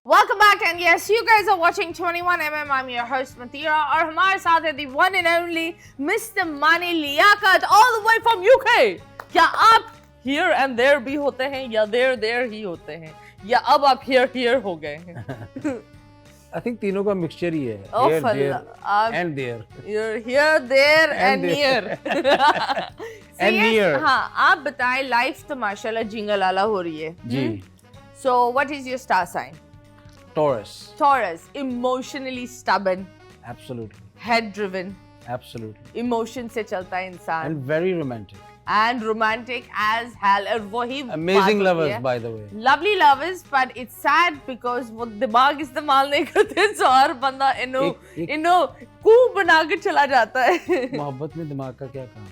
Welcome back and yes, you guys are watching 21mm. I'm your host Mathira और हमारे साथ है the one and only Mr. Mani Liaquat all the way from UK। क्या आप here and there भी होते हैं या there ही होते हैं या अब आप here हो गए हैं? I think तीनों का मिक्सचर ही है। Oh, here, there and there। You're here, there and near। And near। हाँ, आप बताएं, लाइफ तो माशाल्लाह जिंगलाला हो रही है। जी। So what is your star sign? Taurus। Taurus, emotionally stubborn। Absolutely। Head driven। Absolutely। Emotion से चलता है इंसान। And very romantic। And romantic as hell। और वही amazing lovers by the way। Lovely lovers, but it's sad because वो दिमाग इस्तेमाल नहीं करते, तो हर बंदा इनो कू बना के चला जाता है। मोहब्बत में दिमाग का क्या काम?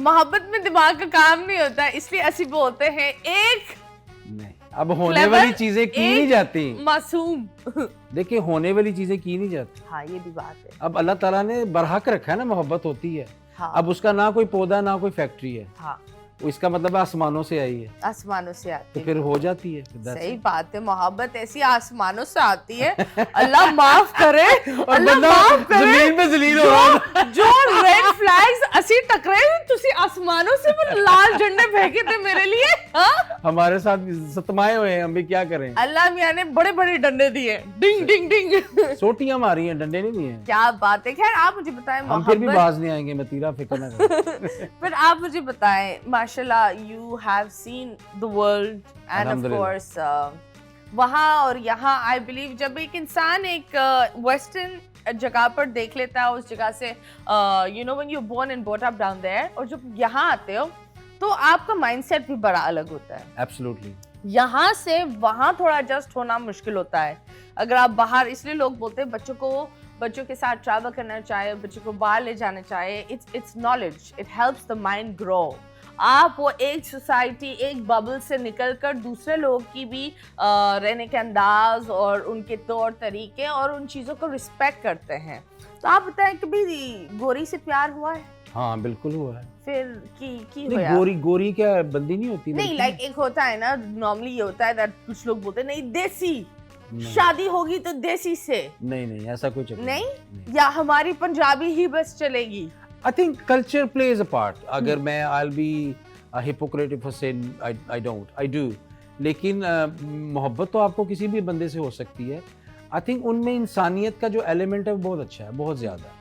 मोहब्बत में दिमाग का काम नहीं होता, इसलिए ऐसी बोलते हैं एक नहीं, अब होने वाली चीजें की नहीं जाती। मासूम। देखिए, होने वाली चीजें की नहीं जाती। हाँ, ये भी बात है। अब अल्लाह ताला ने बरहक रखा है ना, मोहब्बत होती है। हाँ। अब उसका ना कोई पौधा ना कोई फैक्ट्री है। हाँ। इसका मतलब आसमानों से आई है, आसमानों से आती तो है। फिर हो जाती है। सही बात है, मोहब्बत ऐसी आसमानों से आती है। अल्लाह माफ करे, और अल्लाह बंदा माफ करे। जमीन पे जलील हो रहा है। जो रेड फ्लैग्स असी टकरे, तुसी आसमानों से वो लाल झंडे फेंके थे मेरे लिए। हाँ? हमारे साथ सतमाए हुए हैं, हम भी क्या करें। अल्लाह मियां ने बड़े बड़े डंडे दिए, डिंग डिंग डिंग। सोटियां मारी हैं, डंडे नहीं दिए हैं। क्या बात है। खैर, आप मुझे बताएं, हम फिर भी बाज नहीं आएंगे, मतीरा फिक्र ना करें। फिर आप मुझे बताएं, माशाल्लाह you have seen the world and of course वहाँ और यहाँ I believe जब एक इंसान एक वेस्टर्न जगह पर देख लेता है, उस जगह से you know when you're born and brought up down there, और जब यहाँ आते हो तो आपका माइंडसेट भी बड़ा अलग होता है। Absolutely। यहाँ से वहाँ थोड़ा एडजस्ट होना मुश्किल होता है। अगर आप बाहर, इसलिए लोग बोलते हैं बच्चों के साथ ट्रैवल करना चाहिए, बच्चों को बाहर ले जाना चाहिए। It's knowledge, it helps the mind grow. आप वो एक सोसाइटी, एक बबल से निकलकर दूसरे लोग की भी रहने के अंदाज और उनके तौर तरीके और उन चीज़ों को रिस्पेक्ट करते हैं। तो आप बताएं, कभी गोरी से प्यार हुआ है? हाँ, बिल्कुल हुआ है। फिर की नहीं, गोरी क्या बंदी नहीं होती? नहीं, लाइक एक होता है ना, नॉर्मली ये होता है that कुछ लोग बोलते हैं नहीं देसी शादी होगी तो देसी से। नहीं, ऐसा कुछ नहीं, या हमारी पंजाबी ही बस चलेगी? I think culture plays a part। अगर मैं I'll be a hypocrite if I say I don't, I do। लेकिन मोहब्बत तो आपको किसी भी बंदे से हो सकती है। I think उनमें इंसानियत का जो एलिमेंट है वो बहुत अच्छा है, बहुत ज़्यादा,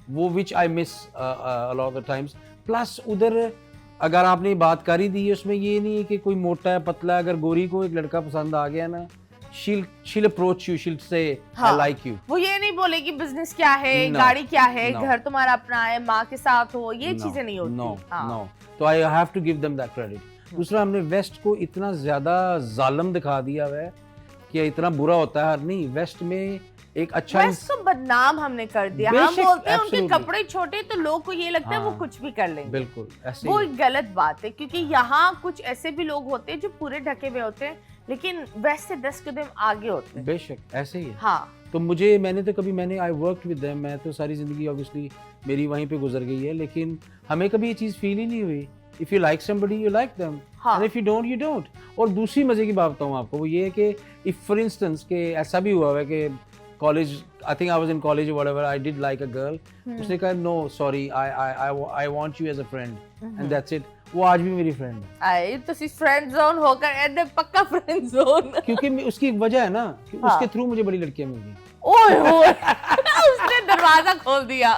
वो which I miss a lot of the times। Plus उधर अगर आपने बात करी दी है, उसमें ये नहीं है कि कोई मोटा है पतला, अगर गोरी को एक लड़का पसंद आ गया ना, she'll approach you, she'll say I like you। वो ये नहीं बोलेगी बिजनेस क्या है, गाड़ी क्या है, घर तुम्हारा अपना है, माँ के साथ हो, ये चीजें नहीं होती। No। तो I have to give them that credit। दूसरा, हमने वेस्ट को इतना ज्यादा जालिम दिखा दिया है कि इतना बुरा होता है। नहीं, वेस्ट में एक अच्छा, वेस्ट को बदनाम हमने कर दिया। हम बोलते हैं उनके कपड़े छोटे, तो लोग को ये लगता है वो कुछ भी कर लेंगे। बिल्कुल ऐसे वो एक गलत बात है, क्योंकि यहाँ कुछ ऐसे भी लोग होते हैं जो पूरे ढके हुए होते हैं, लेकिन वेस्ट से 10 कदम आगे होते हैं। बेशक ऐसे ही है। हाँ। तो मैंने आई वर्कड विद देम, मैं तो सारी जिंदगी ऑब्वियसली मेरी वहीं पे गुजर गई है, लेकिन हमें कभी ये चीज फील ही नहीं हुई। If you like somebody you like them, and if you don't you don't. और दूसरी मजे की बात बताऊं आपको, वो ये है कि इफ फॉर इंस्टेंस के ऐसा भी हुआ है कि college, I think I was in college whatever, I did like a girl, उसने कहा no sorry, I want you as a friend and that's it. वो आज भी मेरी फ्रेंड है। आई तो सी फ्रेंड जोन होकर एंड पक्का फ्रेंड जोन। क्योंकि उसकी एक वजह है ना कि उसके थ्रू मुझे बड़ी लड़कियां मिल गई। ओए होए, उसने दरवाजा खोल दिया।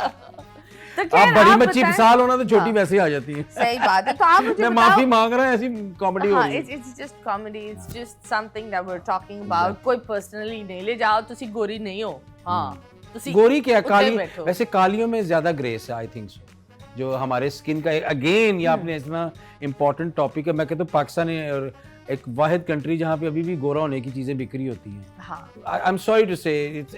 तो आप बड़ी मच्छी फसाल होना तो छोटी वैसे आ जाती है। सही बात है। तो आप मुझे मैं माफी मांग रहा हूं, ऐसी कॉमेडी हो रही है। It's just comedy, it's just something that we are talking about. कोई पर्सनली नहीं ले जाओ, तुसी गोरी नहीं हो। हाँ, तुसी गोरी क्या, काली, वैसे कालियों में ज्यादा ग्रेस है, आई थिंक सो। जो हमारे स्किन का अगेन ये आपने इतना इम्पोर्टेंट टॉपिक है। मैं कहता हूँ पाकिस्तान है एक वाहिद कंट्री जहाँ पे अभी भी गोरा होने की चीजें बिक्री होती हैं। आई एम सॉरी टू से,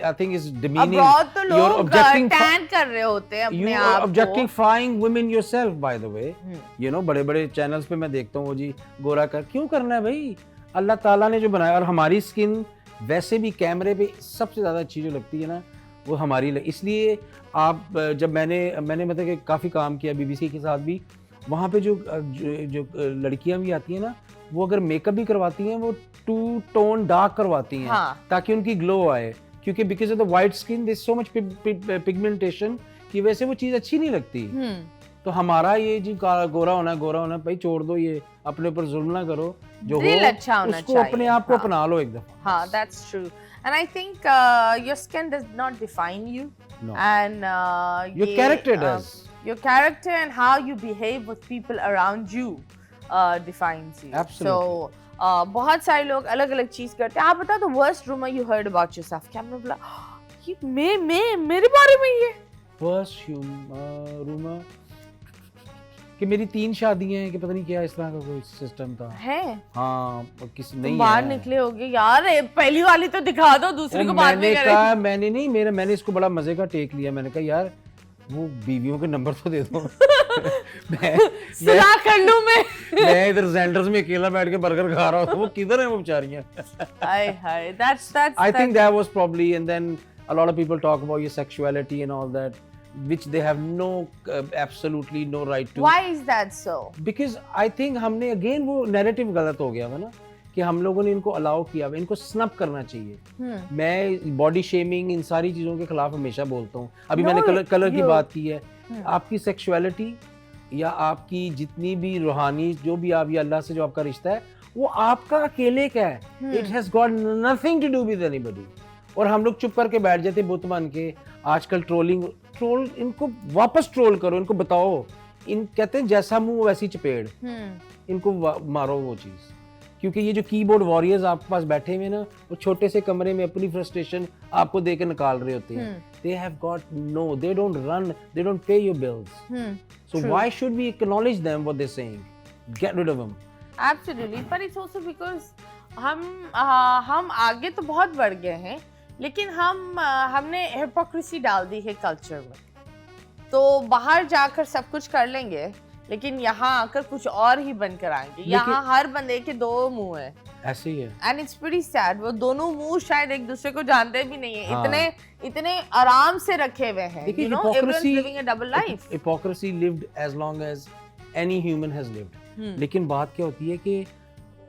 I think it's demeaning. Abroad तो लोग टैन कर रहे होते हैं अपने आप को। Objectifying women yourself, by the way, you know, बड़े बड़े चैनल्स पे मैं देखता हूँ वो जी गोरा कर क्यों करना है भाई, अल्लाह ताला ने जो बनाया। और हमारी स्किन वैसे भी कैमरे पे सबसे ज़्यादा अच्छी जो लगती है ना वो हमारी इसलिए आप जब मैंने मतलब कि काफ़ी काम किया BBC के साथ भी, वहाँ पे जो लड़कियाँ भी आती हैं ना, वो अगर मेकअप भी करवाती हैं वो 2 टोन डार्क करवाती हैं, ताकि उनकी ग्लो आए, क्योंकि because of the white skin there so much pigmentation की वजह से वो चीज़ अच्छी नहीं लगती। तो हमारा ये जी गोरा होना भाई छोड़ दो, ये अपने ऊपर जुल्म ना करो, जो हो अच्छा होना उसको अपने आप को अपना लो एक दफा। हाँ, that's true. And I think your skin does not define you. No. And your character does. Your character and how you behave with people around you defines you. Absolutely. So बहुत सारे लोग अलग अलग चीज करते हैं। आप बताओ the worst rumor you heard about yourself। क्या आपने बोला ये मैं मेरे बारे में ये worst rumor कि मेरी 3 शादियां हैं, कि पता नहीं क्या इस तरह का कोई सिस्टम था है। हाँ, किसी नहीं बाहर निकले होगे यार, पहली वाली तो दिखा दो, दूसरी को बाद में करेंगे। मैंने इसको बड़ा मजे का टेक लिया। मैंने कहा यार वो बीवियों के नंबर तो दे दो। सुना कर लूं मैं इधर सेंटर्स में अकेला बैठ के बर्गर खा रहा हूँ, वो किधर है वो बेचारियां। I think that was probably, and then a lot of people talk about your sexuality and all that, which they have no absolutely no right to. Why is that so? Because I think हमने again वो narrative गलत हो गया है ना, कि हम लोगों ने इनको अलाउ किया, इनको स्नप करना चाहिए। मैं बॉडी शेमिंग इन सारी चीजों के खिलाफ हमेशा बोलता हूँ। अभी मैंने कलर की बात की है। आपकी सेक्सुअलिटी या आपकी जितनी भी रूहानी जो भी आप या अल्लाह से जो आपका रिश्ता है, वो आपका अकेले का है। It has got nothing to do with anybody. और हम लोग चुप करके बैठ जाते बुत बन के। आजकल ट्रोल इनको वापस ट्रोल करो, इनको बताओ, इन कहते हैं जैसा मुंह वैसी चपेड़, इनको मारो वो चीज। क्योंकि ये जो कीबोर्ड वॉरियर्स आपके पास बैठे हुए ना, वो छोटे से कमरे में अपनी फ्रस्ट्रेशन आपको देके निकाल रहे होते हैं। They have got they don't run, they don't pay your bills. So why should we acknowledge them what they're saying? Get rid of them. Absolutely, but it's also because हम आगे तो बहुत बढ़ गए हैं, लेकिन हमने हिपोक्रेसी डाल दी है कल्चर में। तो बाहर जाकर सब कुछ कर लेंगे, लेकिन यहाँ आकर कुछ और ही बनकर आएंगे। यहाँ हर बंदे के 2 मुंह है, ऐसे ही है। And it's pretty sad. वो दोनों मुंह शायद एक दूसरे को जानते भी नहीं है। इतने आराम से रखे हुए हैं। You know, everyone's living a double life. Hypocrisy lived as long as any human has lived. लेकिन बात क्या होती है कि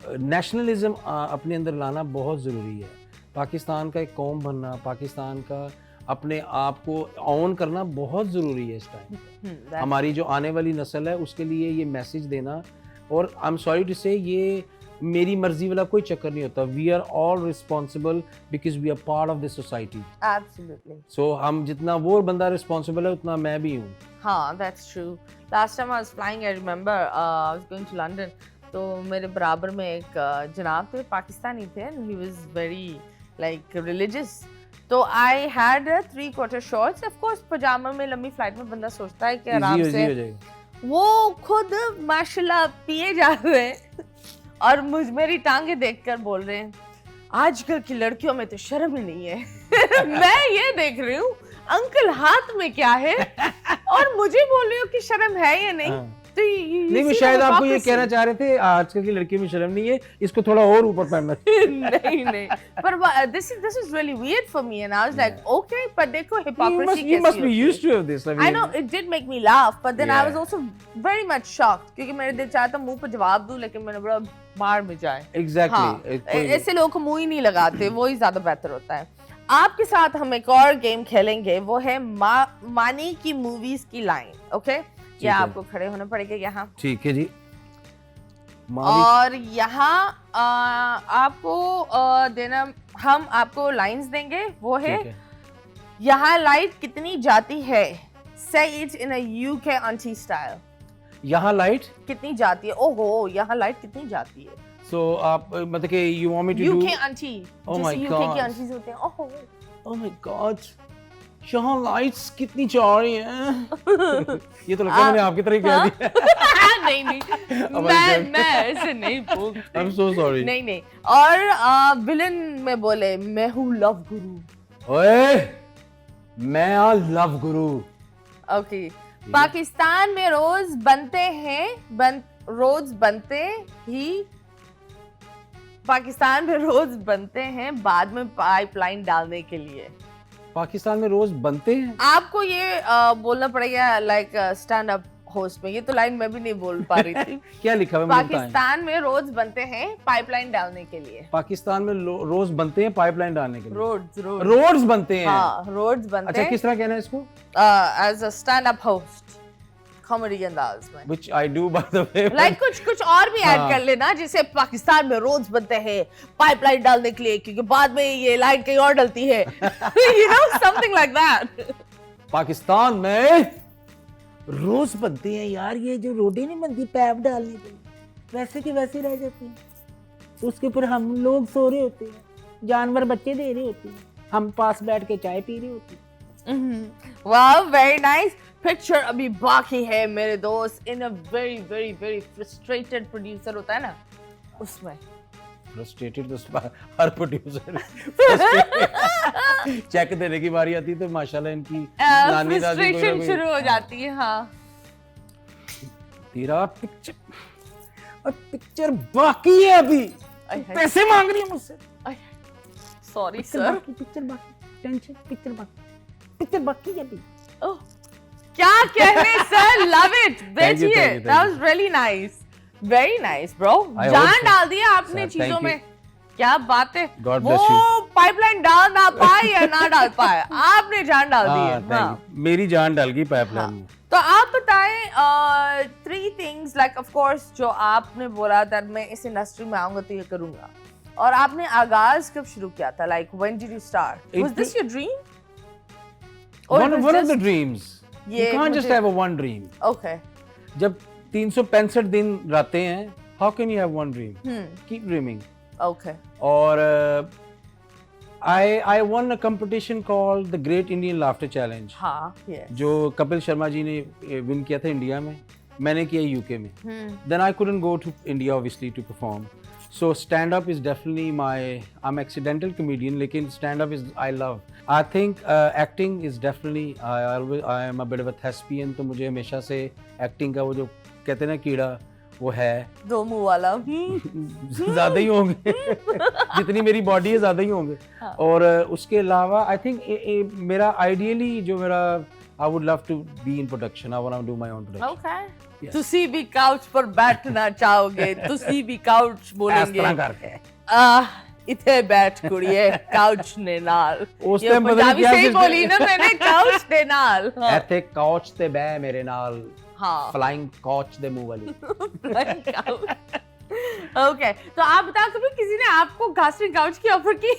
नेशनलिज्म अपने अंदर लाना बहुत जरूरी है। पाकिस्तान का एक कौम बनना, पाकिस्तान का अपने आप को ऑन करना बहुत ज़रूरी है इस टाइम। हमारी जो आने वाली नस्ल है उसके लिए ये मैसेज देना। और आई एम सॉरी टू से, ये मेरी मर्जी वाला कोई चक्कर नहीं होता। We are all responsible because we are part of this society. Absolutely. So हम जितना वो बंदा रिस्पॉन्सिबल है उतना मैं भी हूँ। हाँ, that's true. Last time I was flying, I remember I was going to London, तो मेरे बराबर में एक जनाब थे, पाकिस्तानी थे, and he was very like religious. तो I had 3/4 shorts. Of course पजामा में लंबी फ्लाइट में बंदा सोचता है कि आराम से, वो खुद माशाल्लाह पिए जा रहे हैं और मेरी टांगे देखकर बोल रहे हैं आजकल की लड़कियों में तो शर्म ही नहीं है। मैं ये देख रही हूँ अंकल हाथ में क्या है और मुझे बोल रही हो कि शर्म है या नहीं। तो नहीं, मैं शायद आपको ये कहना चाह रहे थे आजकल की लड़की में शर्म नहीं है, इसको थोड़ा और ऊपर पहनना। नहीं, पर this is really weird for me, and I was like, okay, but देखो hypocrisy you must be used to this. I know it did make me laugh, but then I was also very much shocked क्योंकि मेरे दिल चाहता मुंह पर जवाब दूं, लेकिन मैंने बड़ा मार में जाए। Exactly. ऐसे लोगों को मुंह ही नहीं लगाते, वो ही ज्यादा बेहतर होता है। आपके साथ हम एक और गेम खेलेंगे, वो है मानी की मूवीज की लाइन। ओके, क्या आपको खड़े होना पड़ेगा यहाँ? ठीक है जी। और यहाँ आपको देना, हम आपको लाइंस देंगे, वो है यहाँ लाइट कितनी जाती है। Say it in a UK auntie style. यहाँ लाइट कितनी जाती है? ओहो, यहाँ लाइट कितनी जाती है? So आप मतलब कि you want me to UK do? auntie. Oh my God. UK की aunties होते हैं। ओहो। Oh my God. यहाँ लाइट्स कितनी जा रही हैं? ये तो लगता है मैंने आपकी तरह ही कह दिया। नहीं, मैं ऐसे नहीं बोलती। I'm so sorry. नहीं। और विलन में बोले मैं हूँ लव गुरु। ओए, मैं लव गुरु। ओके, पाकिस्तान में रोज बनते पाकिस्तान में रोज बनते हैं बाद में पाइपलाइन डालने के लिए। पाकिस्तान में रोज बनते हैं? आपको ये बोलना पड़ेगा लाइक स्टैंड अप होस्ट में, ये तो लाइन मैं भी नहीं बोल पा रही थी। क्या लिखा है? पाकिस्तान में रोज बनते हैं पाइपलाइन डालने के लिए। पाकिस्तान में रोज बनते हैं पाइपलाइन डालने के लिए? रोड्स बनते हैं। हाँ, रोड्स बनते हैं। अच्छा, किस तरह कहना है इसको? As a stand up host comedy अंदाज में, which I do by the way। Like कुछ और भी ऐड कर लेना, जैसे पाकिस्तान में रोड्स बनते हैं पाइपलाइन डालने के लिए क्योंकि बाद में ये लाइन कहीं और डलती है। You know, something like that। Pakistan में रोज बनते हैं यार, ये जो रोडें नहीं बनती पाइप डालने के लिए, वैसे की वैसे रह जाती हैं, उसके ऊपर हम लोग सो रहे होते हैं, जानवर बच्चे दे रहे होते हैं, हम पास बैठ के चाय पी रहे होते हैं। वाह, वेरी नाइस। पिक्चर अभी बाकी है मेरे दोस्त। In a very very very frustrated producer होता है ना, उसमें फ्रस्ट्रेटेड तो हर प्रोड्यूसर चेक देने की बारी आती है तो माशाल्लाह इनकी नानी दादी फ्रस्ट्रेशन शुरू हो जाती है। हाँ, तेरा पिक्चर बाकी है अभी, पैसे मांग रही है मुझसे। सॉरी सर, पिक्चर बाकी, टेंशन, पिक्चर बाकी है अभी। ओह, क्या कहने सर, लव इट, बेचिए। That was really nice, very nice bro. जान डाल दिया आपने चीजों में, क्या बात है। वो पाइपलाइन डाल ना पाए या ना डाल पाए, आपने जान डाल दी है। हाँ, मेरी जान डाल गई पाइपलाइन में। तो आप बताएं 3 थिंग्स लाइक ऑफ कोर्स जो आपने बोला था मैं इस इंडस्ट्री में आऊंगा तो ये करूंगा, और आपने आगाज कब शुरू किया था? Like when did you start? Was this your dream? One of the dreams. You can't just have a one dream. Okay. जब 365 दिन रहते हैं, how can you have one dream? Keep dreaming. Okay. और I won a competition called the Great Indian Laughter Challenge. हाँ, yes. जो कपिल शर्मा जी ने win किया था इंडिया में, मैंने किया यूके में। Then I couldn't go to India obviously to perform. So stand up is definitely I'm accidental comedian, लेकिन stand up is I love. I think acting is definitely I am a bit of a thespian, तो मुझे हमेशा से acting का वो जो कहते हैं ना कीड़ा, वो है दो मुंह वाला। ज्यादा ही होंगे जितनी मेरी बॉडी है ज्यादा ही होंगे। हाँ। और उसके अलावा आई थिंक मेरा आइडियली जो मेरा I would love to be in production. I want to do my own production. Okay. Yes. तुसी भी काउच पर बैठना चाहोगे, तुसी भी काउच बोलेंगे। इस तरह करके। इथे बैठ कुड़िए काउच ने नाल। उस ये टाइम पंजाबी सही बोली ना मैंने, काउच ने नाल। ऐथे काउच ते बै मेरे नाल। हाँ। फ्लाइंग काउच दे मुंह वाली। ओके, तो आप बताओ कभी किसी ने आपको कास्टिंग काउच की ऑफर की?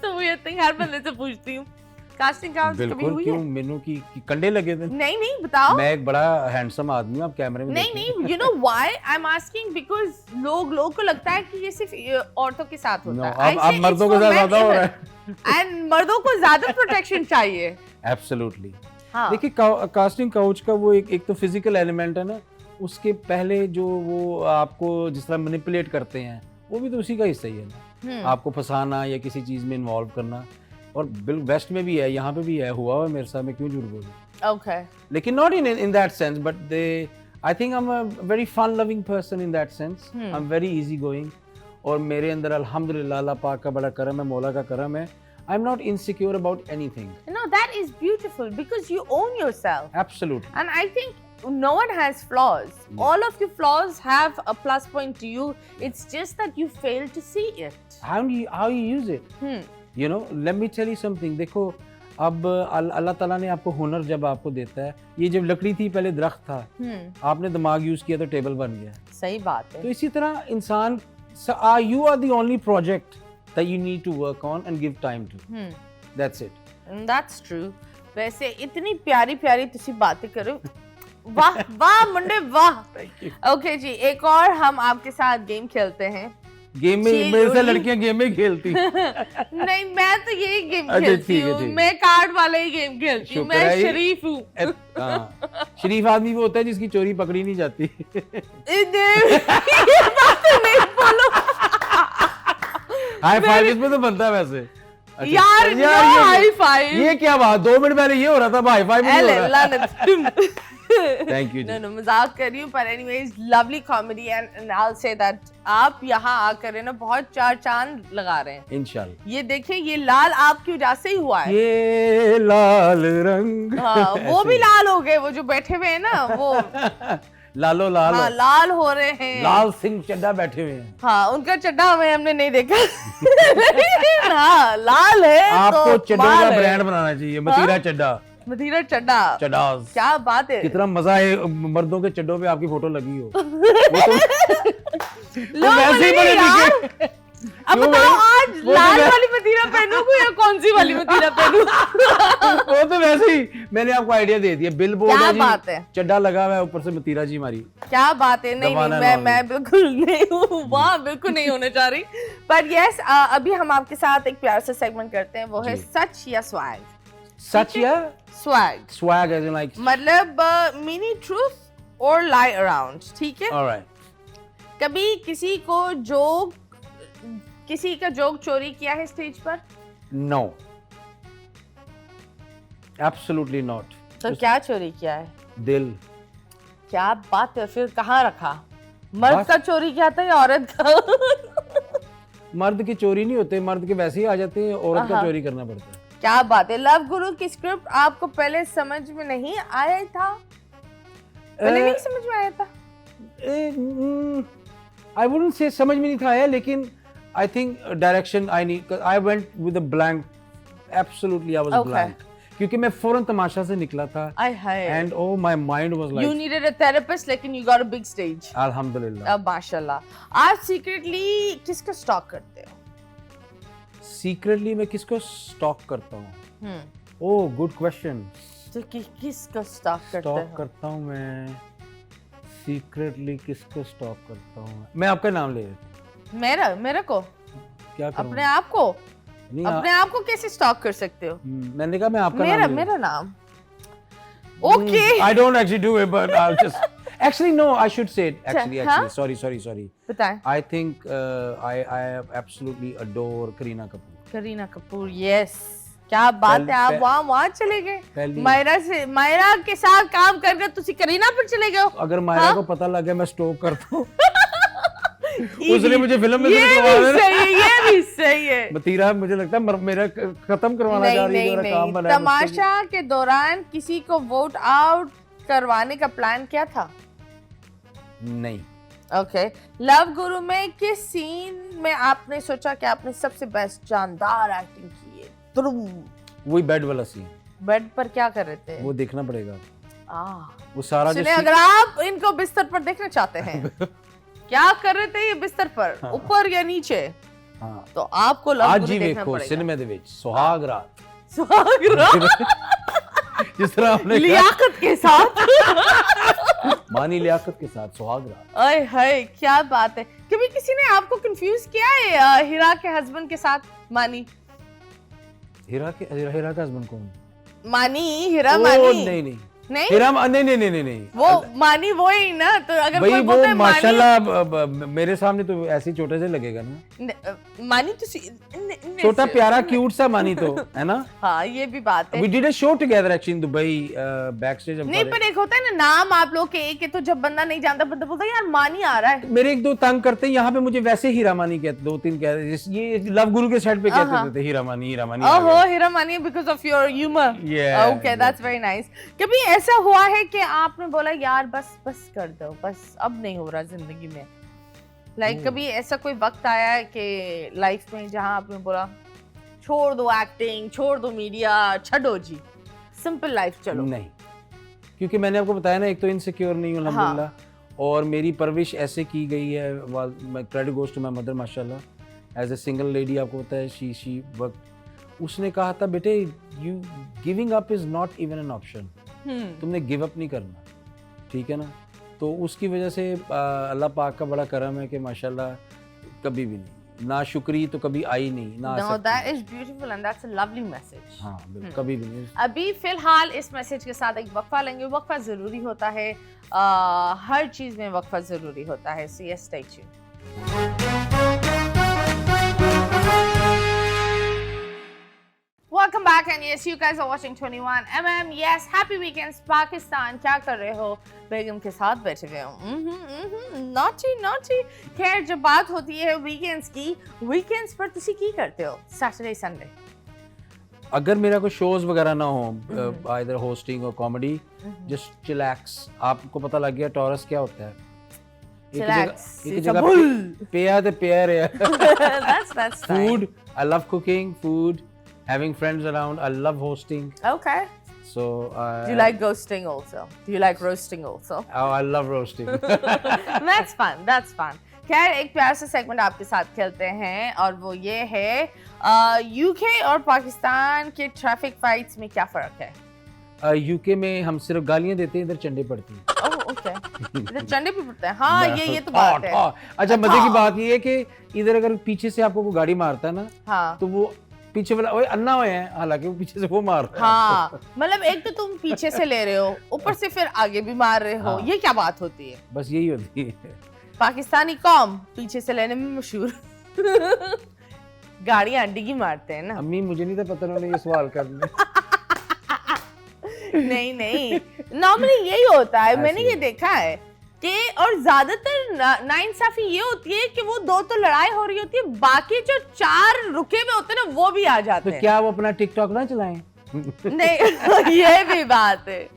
तो वो थिंग हर बंदे से पूछती हूँ, कास्टिंग काउच कभी हुई है? क्यों मेनू की कंडे लगे थे? नहीं बताओ। मैं एक बड़ा हैंडसम आदमी हूँ, आप कैमरे में नहीं, you know why I'm asking? Because लोग को लगता है कि ये सिर्फ औरतों के साथ होता है। अब मर्दों के साथ ज्यादा हो रहा है। एंड मर्दों को ज्यादा प्रोटेक्शन चाहिए। एब्सोल्युटली। हाँ। देखिए कास्टिंग काउच का वो एक तो फिजिकल एलिमेंट है ना, उसके पहले जो वो आपको जिस तरह मैनिपुलेट करते हैं वो भी तो उसी का हिस्सा ही है ना, आपको फंसाना या किसी चीज में इन्वॉल्व करना। और वेस्ट में भी है, यहाँ पे भी है, हुआ है मेरे साथ, मैं क्यों झूठ बोलूं। Okay. लेकिन not in that sense, but I think I am a very fun loving person in that sense. I am very easy going, और मेरे अंदर अल्हम्दुलिल्लाह अल्लाह पाक का बड़ा करम है, मौला का करम है। I am not insecure about anything. No, that is beautiful because you own yourself. Absolutely. And I think no one has flaws. Yeah. All of your flaws have a plus point to you. It's just that you fail to see it. How you use it? You know, let me tell you something. देखो, अब अल्लाह ताला ने आपको हुनर जब आपको देता है, ये जब लकड़ी थी पहले दरख्त था, आपने दिमाग यूज किया तो टेबल बन गया। सही बात है। तो इसी तरह इंसान, you are the only project that you need to work on and give time to. That's it. That's true. वैसे इतनी प्यारी प्यारी तुसी बातें करो, वाह वाह मुंडे वाह। ओके जी, एक और हम आपके साथ गेम खेलते हैं। गेम में मेरे से लड़कियां गेम में खेलती नहीं, मैं तो यही गेम खेलती हूँ, मैं कार्ड वाला ही गेम खेलती हूँ, मैं शरीफ हूँ। शरीफ आदमी वो होता है जिसकी चोरी पकड़ी नहीं जाती। ये बात नहीं बोलो। हाई फाइव इसमें तो बनता है वैसे। यार हाई फाइव, ये क्या बात, 2 मिनट पहले ये हो रहा था, हाई फाइव नहीं हो रहा। Thank you. नो मजाक कर रही हूँ, पर anyways lovely comedy and I will say that आप यहाँ आकर ना बहुत चार चांद लगा रहे हैं इंशाल्लाह। ये देखिए, ये लाल आपकी वजह से ही हुआ है। ये लाल रंग, हाँ, वो भी लाल हो गए, वो जो बैठे हुए हैं ना वो लालो लाल, हाँ, लाल हो रहे हैं। लाल सिंह चड्ढा बैठे हुए हैं। हाँ, उनका चड्ढा हमें हमने नहीं देखा। हाँ, लाल है। आपको तो चड्ढे का ब्रांड बनाना चाहिए, मतीरा चड्ढा। मतीरा चड्ढा, चड्ढास, क्या बात है। कितना मजा है मर्दों के चड्डों पे आपकी फोटो लगी हो। लो वैसे ही बड़े दिखे। अब बताओ आज लाल वाली मतीरा पहनूं या कौन सी वाली मतीरा पहनूं? वो तो वैसे ही मैंने आपको आइडिया दे दिया, बिल बोर्ड क्या है जी, बात है, चड्डा लगा हुआ है, ऊपर से मतीरा जी हमारी। क्या बात है। नहीं नहीं, मैं बिल्कुल नहीं हूँ वहाँ, बिल्कुल नहीं होने जा रही। पर यस, अभी हम आपके साथ एक प्यार से सेगमेंट करते हैं, वो है सच या स्वैग। सच या swag, swag as in like, मतलब मिनी ट्रूथ और लाई अराउंड, ठीक है। ऑलराइट। कभी किसी का जोक चोरी किया है स्टेज पर? No, absolutely not. तो क्या चोरी किया है? दिल। क्या बात है, फिर कहाँ रखा? मर्द का चोरी किया था या औरत का? मर्द की चोरी नहीं होते, मर्द के वैसे ही आ जाते हैं, औरत का चोरी करना पड़ता है। क्या बात है। लव गुरु की स्क्रिप्ट आपको पहले समझ में नहीं आया था? पहले नहीं समझ में आया था? आई वुडंट से समझ में नहीं था आया, लेकिन I think direction I went with a blank, absolutely I was blank, क्योंकि मैं फौरन तमाशा से निकला था and oh my mind was like, you needed a therapist, लेकिन you got a big stage। अल्हम्दुलिल्लाह। अब माशाल्लाह। आप सीक्रेटली किसको स्टॉक करते हो? सीक्रेटली मैं किसको स्टॉक करता हूँ? Oh good question. तो किसको स्टॉक करते हो? स्टॉक करता हूँ मैं सीक्रेटली, किसको स्टॉक करता हूँ मैं? आपका नाम ले लेता हूँ। मेरा को क्या करूं? अपने आप को? अपने आप को कैसे स्टॉक कर सकते हो? मैंने कहा मैं आपका नाम मेरा नाम। Okay, I don't actually do it, but I'll just actually no, I should say it actually sorry बताएं। I think I absolutely adore Kareena Kapoor. yes, क्या बात है, आप वहाँ चले गए। मायरा के साथ काम करके तुसी करीना पर चले गए। अगर मायरा को पता लग गया मैं स्टॉक करता हूँ, उसने मुझे फिल्म में ये भी सही है। मतीरा मुझे लगता है मेरा खत्म करवाना चाह रही है, मेरा काम बना। तमाशा के दौरान किसी को वोट आउट करवाने का प्लान क्या था? नहीं। ओके, लव गुरु में किस सीन में आपने सोचा कि आपने सबसे बेस्ट जानदार एक्टिंग की है? वही बेड वाला सीन। बेड पर क्या कर रहे थे? वो देखना पड़ेगा। वो सारा जो अगर आप इनको बिस्तर पर देखना चाहते हैं क्या कर रहे थे ये बिस्तर पर, ऊपर या नीचे? हाँ, तो आपको आज ही देखो सिनेमा दे विच सुहाग रात जिस तरह आपने लियाकत के साथ मानी लियाकत के साथ सुहाग रात। अय हाय, क्या बात है। कभी किसी ने आपको कंफ्यूज किया है हीरा के हस्बैंड के साथ? मानी हीरा का हस्बैंड कौन? मानी, हीरा मानी। नहीं हीरा नहीं वो मानी वो ही ना। तो अगर कोई बोलता है माशाल्लाह मेरे सामने तो ऐसे छोटे से लगेगा ना। मानी तो छोटा प्यारा क्यूट सा मानी तो है ना। हाँ, ये भी बात है। We did a show together actually in Dubai backstage। नहीं, पर एक होता है ना नाम आप लोग के एक है, तो जब बंदा नहीं जानता बंदा बोलता है यार मानी आ रहा है। मेरे एक दो तंग करते हैं यहाँ पे मुझे वैसे हीरा मानी कहते, 2-3 कहते, ये लव गुरु के सेट पे कहते थे हीरा मानी। ओहो, हीरा मानी because of your humour. Okay, that's very nice. कभी ऐसा हुआ है कि आपने बोला यार बस कर दो, बस अब नहीं हो रहा जिंदगी में? लाइक कभी ऐसा कोई वक्त आया है कि लाइफ में जहां आपने बोला छोड़ दो एक्टिंग, छोड़ दो मीडिया, छोड़ो जी, सिंपल लाइफ चलो? नहीं, क्योंकि मैंने आपको बताया ना, एक तो इनसिक्योर नहीं हूं अल्हम्दुलिल्लाह, और मेरी परवरिश ऐसे की गई है। Credit goes to my mother माशाल्लाह। एज ए सिंगल लेडी आपको पता है शी वर्क। उसने कहा था बेटे you giving up is not even an option. तुमने गिव अप नहीं करना, ठीक है ना। तो उसकी वजह से अल्लाह पाक का बड़ा करम है कि माशाल्लाह कभी भी नहीं, ना शुक्री तो कभी आई नहीं ना। No, that is beautiful and that's a lovely message। हाँ, कभी भी नहीं। अभी फिलहाल इस मैसेज के साथ एक वक्फा लेंगे। वक्फा जरूरी होता है, हर चीज में वक्फा जरूरी होता है। So yes, stay tuned। and yes, you guys are watching 21mm. Yes, happy weekends, Pakistan. क्या कर रहे हो? बेगम के साथ बैठे हुए हो। Naughty. खैर, जब बात होती है वीकेंड्स की, वीकेंड्स पर तुसी की करते हो? Saturday, Sunday? अगर मेरा कोई शोज वगैरह ना हो, आइदर होस्टिंग और कॉमेडी, जस्ट चिलैक्स। आपको पता लग गया टॉरस क्या होता है? एक जगह पेयर है, पेयर है। That's Food, I love cooking, food, having friends around. I love hosting. Okay. So Do you like ghosting also? Do you like roasting also? Oh, I love roasting. That's fun. खैर, एक प्यार से segment आपके साथ खेलते हैं और वो ये है यूके और पाकिस्तान के ट्रैफिक फाइट्स में क्या फर्क है? यूके में हम सिर्फ गालियां देते हैं, इधर चंडे पड़ती हैं। ओह, ओके। इधर चंडे भी पड़ते हैं। हाँ, ये तो बात है। अच्छा, मजे की बात ये है कि इधर अगर पीछे से आपको कोई गाड़ी मारता है ना, हाँ, तो वो पीछे वाला ओए अन्ना हुए हैं, हालांकि वो पीछे से वो मार रहा है। हाँ, मतलब एक तो तुम पीछे से ले रहे हो, ऊपर से फिर आगे भी मार रहे हो। हाँ। ये क्या बात होती है? बस यही होती है। पाकिस्तानी कौम पीछे से लेने में मशहूर। गाड़ियां डिग्गी मारते हैं ना। अम्मी, मुझे नहीं था पता उन्होंने ये सवाल करने। नहीं, नॉर्मली यही होता है। मैंने ये देखा है कि और ज्यादातर नाइंसाफी ये होती है कि वो दो तो लड़ाई हो रही होती है, बाकी जो चार रुके हुए होते हैं ना, वो भी आ जाते तो हैं। क्या वो अपना टिकटॉक ना चलाएं? नहीं, ये भी बात है।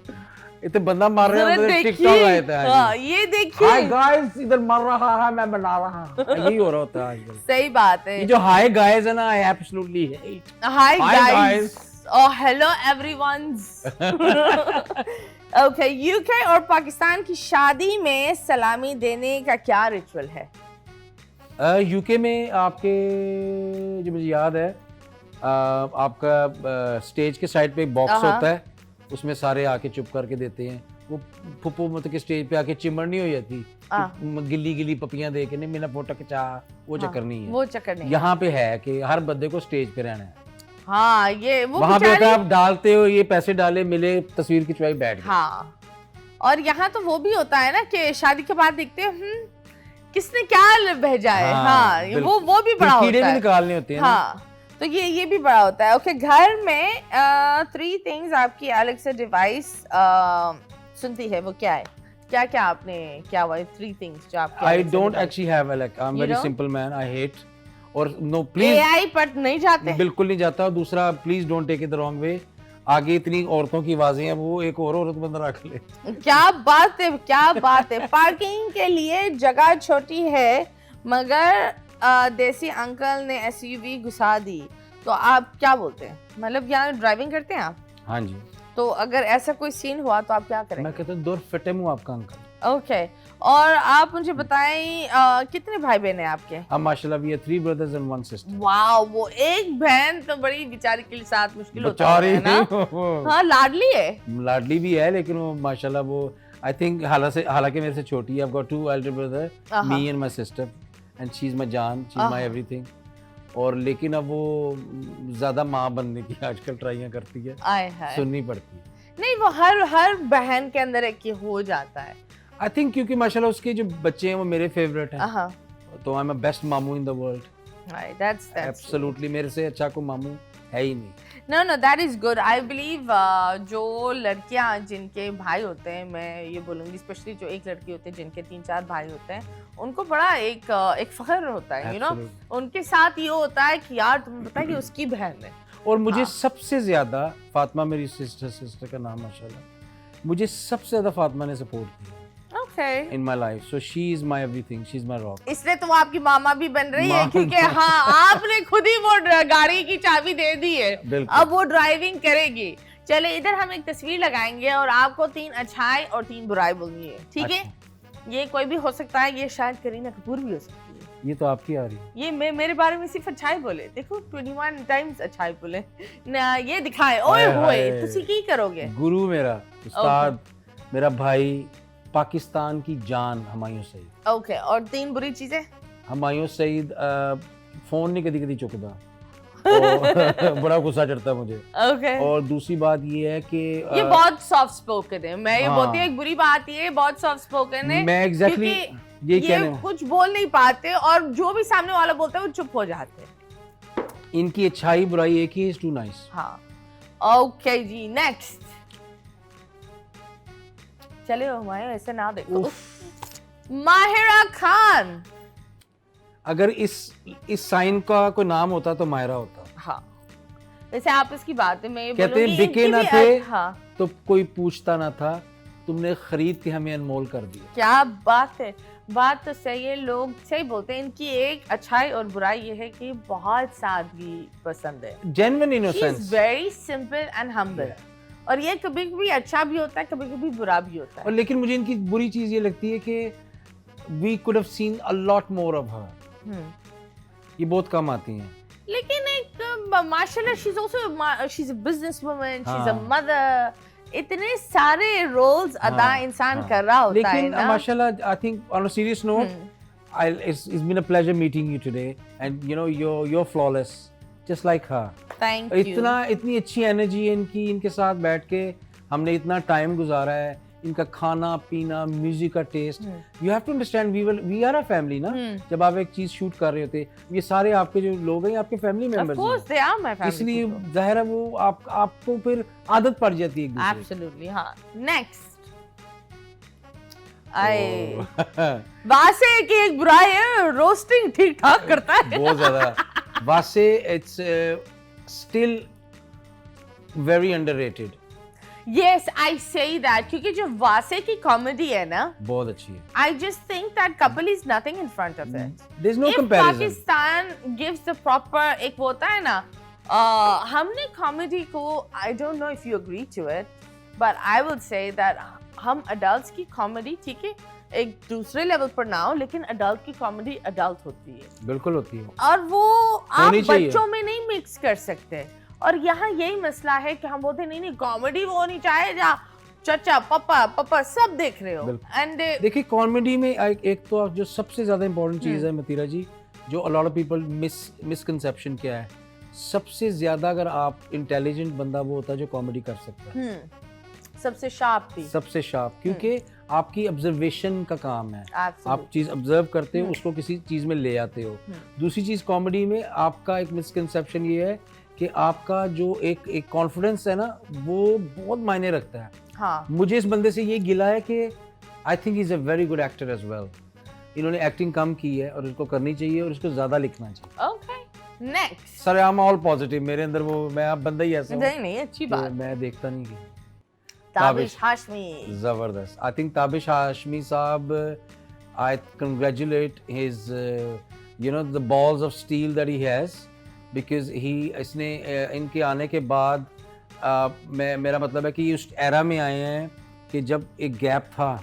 इतने बंदा मार रहे हैं, टिकटॉक आया था। हाँ, ये देखिए। हाय गाइस, इधर मर रहा है, मैं बना रहा हूं। यही हो रहा होता है आजकल। सही बात है। ये जो हाय गाइस है ना, I absolutely hate. Hi guys और हेलो एवरीवन्स। ओके, यूके और पाकिस्तान की शादी में सलामी देने का क्या रिचुअल है? यूके में आपके, जो मुझे याद है, आपका स्टेज के साइड पे एक बॉक्स होता है, उसमें सारे आके चुप करके देते हैं। वो फुप्पो मतलब के स्टेज पे आके चिमड़ नहीं हो जाती, गिल्ली पपियां दे के नहीं, मेरा फोटो खिंचा, वो चक्कर नहीं है। वो चक्कर नहीं। यहाँ पे है कि हर बंदे को स्टेज पे रहना है। हाँ, ये वो वहाँ पे आप डालते हो, ये पैसे डाले, मिले, तस्वीर खिंचवाई, बैठ गए। हाँ, और यहाँ तो वो भी होता है ना कि शादी के बाद देखते हैं किसने क्या भेजा है। हाँ, वो भी बड़ा होता है। कीड़े भी निकालने होते हैं। हाँ, तो ये भी बड़ा होता है। ओके, घर में 3 थिंग्स आपकी एलेक्सा डिवाइस सुनती है, वो क्या है? क्या आपने क्या हुआ 3 थिंग्स जो आपके? I don't actually have Alexa, I am very simple man, I hate. और नो प्लीज, एआई पर नहीं जाते, बिल्कुल नहीं जाता। दूसरा, please don't take it the wrong way. आगे इतनी औरतों की आवाजें हैं, वो एक और औरत बंदा रख ले। क्या बात है। पार्किंग के लिए जगह छोटी है, मगर देसी अंकल ने एसयूवी घुसा दी, तो आप क्या बोलते हैं? मतलब यहाँ ड्राइविंग करते हैं आप? हाँ जी। तो अगर ऐसा कोई सीन हुआ तो आप क्या करेंगे? मैं कहता हूँ, दूर फटे मुंह आपका अंकल। ओके, और आप मुझे बताएं कितने भाई बहन हैं आपके? हम माशाल्लाह we are 3 brothers and 1 sister। Wow, वो एक बहन तो बड़ी बेचारी के साथ मुश्किल होता है ना। हाँ, लाडली है। लाडली भी है, लेकिन वो माशाल्लाह वो आई थिंक हालांकि मेरे से छोटी है। I've got 2 elder brother, me and my sister, and she's my जान, she's my everything। और लेकिन अब वो ज्यादा माँ बनने की आजकल ट्राइयां करती है, सुननी पड़ती है। नहीं, वो हर बहन के अंदर एक हो जाता है। आई थिंक क्योंकि माशाल्लाह उसके जो बच्चे हैं वो मेरे फेवरेट हैं, तो आई एम बेस्ट मामू इन द वर्ल्ड। एब्सोल्युटली, मेरे से अच्छा कोई मामू है ही नहीं। No, that is good. I believe जो लड़कियां जिनके भाई होते हैं, मैं ये बोलूँगी स्पेशली जो एक लड़की होती है जिनके 3-4 भाई होते हैं, उनको बड़ा एक फख्र होता है, यू नो। उनके साथ ये होता है कि यार तुम्हें पता है कि उसकी बहन है। और मुझे सबसे ज्यादा फातिमा, मेरी सिस्टर का नाम माशाल्लाह, मुझे सबसे ज्यादा फातिमा ने सपोर्ट किया in my life, so she is my everything, she is my rock। इसलिए तो आपकी मामा भी बन रही है, क्योंकि हाँ, आपने खुद ही वो गाड़ी की चाबी दे दी है, अब वो ड्राइविंग करेगी। चले, इधर हम एक तस्वीर लगाएंगे और आपको 3 अच्छाई और 3 बुराई बोलनी है, ठीक है? ये कोई भी हो सकता है, ये शायद करीना कपूर भी हो सकती है। ये तो आपकी आ रही है। ये मेरे बारे में सिर्फ अच्छाई बोले, देखो 21 टाइम्स अच्छाई बोले ना, ये दिखाए। ओए होए, तुसी की करोगे? गुरु मेरा, उस्ताद, मेरा भाई, पाकिस्तान की जान, हुमायूं सईद। ओके, और 3 बुरी चीजें? हुमायूं सईद फोन नहीं कदी चुकता, तो बड़ा गुस्सा चढ़ता मुझे। ओके, और दूसरी बात ये है कि ये बहुत सॉफ्ट स्पोकन है। मैं ये बोलती हूँ, एक बुरी बात ये बहुत सॉफ्ट स्पोकन है। मैं एग्जैक्टली ये कुछ बोल नहीं पाते, और जो भी सामने वाला बोलता है वो चुप हो जाते हैं। इनकी अच्छाई बुराई एक ही है, इज टू नाइस। हाँ, ओके जी, नेक्स्ट। चले हुमायूं, ऐसे ना देखो। माहिरा खान। अगर इस साइन का कोई नाम होता तो माहिरा होता। हाँ, वैसे आप इसकी बात है, मैं ये कहते हैं बोलूंगी बिके इनकी ना भी थे हाँ, तो कोई पूछता ना था, तुमने खरीद के हमें अनमोल कर दिया। क्या बात है, बात तो सही है, लोग सही बोलते हैं। इनकी एक अच्छाई और बुराई ये है कि बहुत सादगी पसंद है, genuine innocence, very simple and humble. और ये कभी कभी अच्छा भी होता है, कभी कभी बुरा भी होता है। और लेकिन मुझे इनकी बुरी चीज ये लगती है कि we could have seen a lot more of her. ये बहुत कम आती हैं। लेकिन एक माशाल्लाह, she is also, she is a businesswoman, she is a हाँ। मदर। इतने सारे रोल्स अदा हाँ, इंसान हाँ। कर रहा होता है लेकिन ना। माशाल्लाह, I think on a serious note, it's been a pleasure meeting you today, and you know you're flawless, just like her. Thank you. इतनी अच्छी एनर्जी है इनकी, इनके साथ बैठ के हमने इतना टाइम गुजारा है, इनका खाना पीना, म्यूजिक का taste. You have to understand, we are a family ना। जब आप एक चीज शूट कर रहे होते, ये सारे आपके जो लोग हैं आपके फैमिली मेंबर्स हैं। Of course they are my family. इसलिए जाहिर है वो आपको फिर आदत पड़ जाती है एक दूसरे की। Absolutely, हाँ। Next. वासे की एक बुराई है, रोस्टिंग ठीक ठाक करता है। बहुत ज्यादा। वासे it's still very underrated. Yes, I say that क्योंकि जो वासे की कॉमेडी है ना, बहुत अच्छी है। I just think that couple is nothing in front of it. There's no If comparison. Pakistan gives the proper, एक वो होता है ना, हमने कॉमेडी को, I don't know if you agree to it, but I would say that हम adults की comedy, ठीक है, एक दूसरे लेवल पर ना हो, लेकिन adult की कॉमेडी adult होती है। बिल्कुल होती है। और वो आप होनी चाहिए। बच्चों में नहीं मिक्स कर सकते। और यहाँ यही मसला है कि हम बोलते नहीं कॉमेडी वो होनी चाहिए जहाँ चाचा पापा सब देख रहे हो। एंड देखिए कॉमेडी में एक तो जो सबसे ज्यादा इंपॉर्टेंट चीज है मतीरा जी, जो a lot of people misconception क्या है, सबसे ज्यादा अगर आप इंटेलिजेंट बंदा वो होता है जो कॉमेडी कर सकता है। सबसे शार्प भी, सबसे शार्प, क्योंकि आपकी ऑब्जर्वेशन का काम है। Absolutely. आप चीज ऑब्जर्व करते हो, उसको किसी चीज में ले आते हो। दूसरी चीज कॉमेडी में आपका एक मिसकंसेप्शन ये है कि आपका जो एक कॉन्फिडेंस है ना, वो बहुत मायने रखता है। हाँ। मुझे इस बंदे से ये गिला है कि I think is a very good actor as well. इन्होंने एक्टिंग कम की है और इसको करनी चाहिए और इसको ज्यादा लिखना चाहिए। Okay, next. Sir I am all positive, मेरे अंदर वो मैं आप बंदा ही ऐसा हूं नहीं अच्छी बात। मैं देखता नहीं कि ताबिश हाशमी, जबरदस्त। आई थिंक ताबिश हाशमी साहब, आई congratulate his you know the balls of steel that he has, because इसने इनके आने के बाद मेरा मतलब है कि उस एरा में आए हैं कि जब एक गैप था,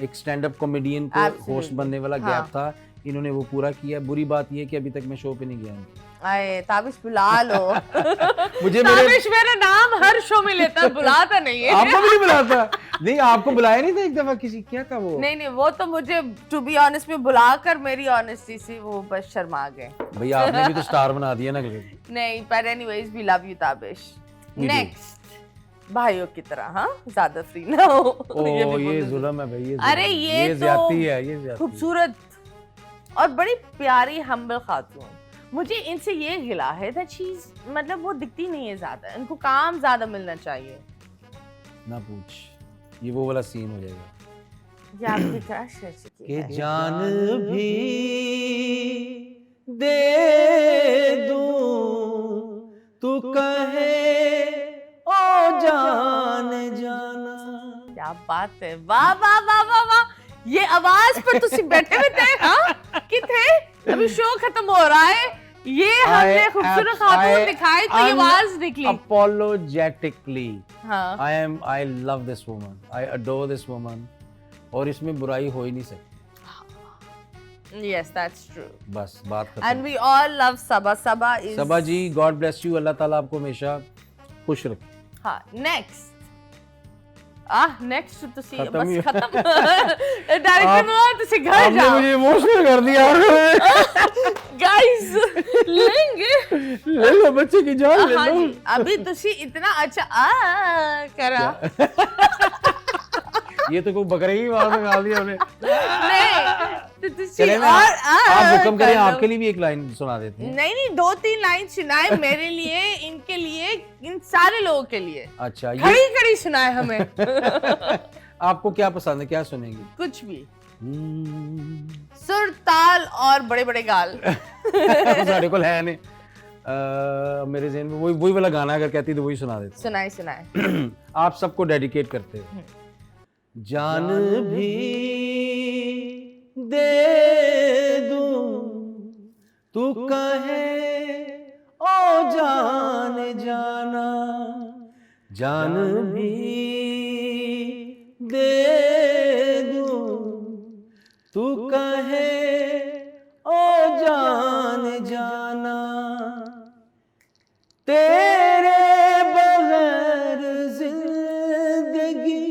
एक स्टैंड अप कॉमेडियन को होस्ट बनने वाला गैप था, इन्होंने वो पूरा किया। बुरी बात ये है कि अभी तक मैं शो पे नहीं गया। आए ताबिश बुला लो। मुझे ताबिश मेरा नाम हर शो में लेता है, बुलाता नहीं है। आपको भी नहीं बुलाता? नहीं, आपको बुलाया नहीं था एक दफा किसी, क्या था वो? नहीं वो तो मुझे टू बी ऑनेस्ट में बुलाकर मेरी ऑनेस्टी से वो बस शर्मा गए। भैया आपने भी तो स्टार बना दिया ना। नहीं, पर anyways we love you Tabish. Next, भाइयों की तरह हाँ, ज्यादा फ्री ना हो। ये जुल्म है भाई। अरे ये ज्यादती है, ये ज्यादती। खूबसूरत और बड़ी प्यारी हम्बल खातून। मुझे इनसे ये गिला है that she's, मतलब वो दिखती नहीं है ज्यादा, इनको काम ज्यादा मिलना चाहिए। ना पूछ, ये वो वाला सीन हो जाएगा। ये आपकी क्रश है कि जान भी दे दूं तू कहे ओ जान जाना। क्या बात है, वाह वाह वाह वाह वाह। ये आवाज पर तुसी बैठे हुए थे हाँ कि थे? अभी शो खत्म हो रहा है, ये हमने खूबसूरत खातून दिखाई तो ये आवाज निकली। Apologetically, हाँ। I love this woman, I adore this woman, और इसमें बुराई हो ही नहीं सकती। Yes, that's true. बस बात खत्म। And we all love Sabah. Sabah is. Saba ji, God bless you, अल्लाह ताला आपको हमेशा खुश रखे। हाँ, next. नेक्स्ट तो सी खत्म बस ही खत्म। डायरेक्टर में तो सी घर जाओ। आपने मुझे इमोशनल कर दिया। गाइस ले लो बच्चे की जान ले लो। अभी तो सी इतना अच्छा करा। ये तो कोई बकरे की आवाज निकाल दी हमने। नहीं तो चले ना, आप हुक्म करें, आपके लिए भी एक लाइन सुना देते हैं। नहीं नहीं, 2-3 लाइन सुनाए मेरे लिए, इनके लिए, इन सारे लोगों के लिए। अच्छा, खड़ी खड़ी सुनाए हमें। आपको क्या पसंद है, क्या सुनेंगी? कुछ भी। सुर ताल और बड़े बड़े गाल। सारे को है नहीं। मेरे ज़हन में वही वाला गाना अगर कहती तो वही सुना देते। सुनाए सुनाए। आप सबको डेडिकेट करते हो। जान भी दे दूं तू कहे ओ जान जाना, जान भी दे दूं तू कहे ओ जान जाना, तेरे बगैर जिंदगी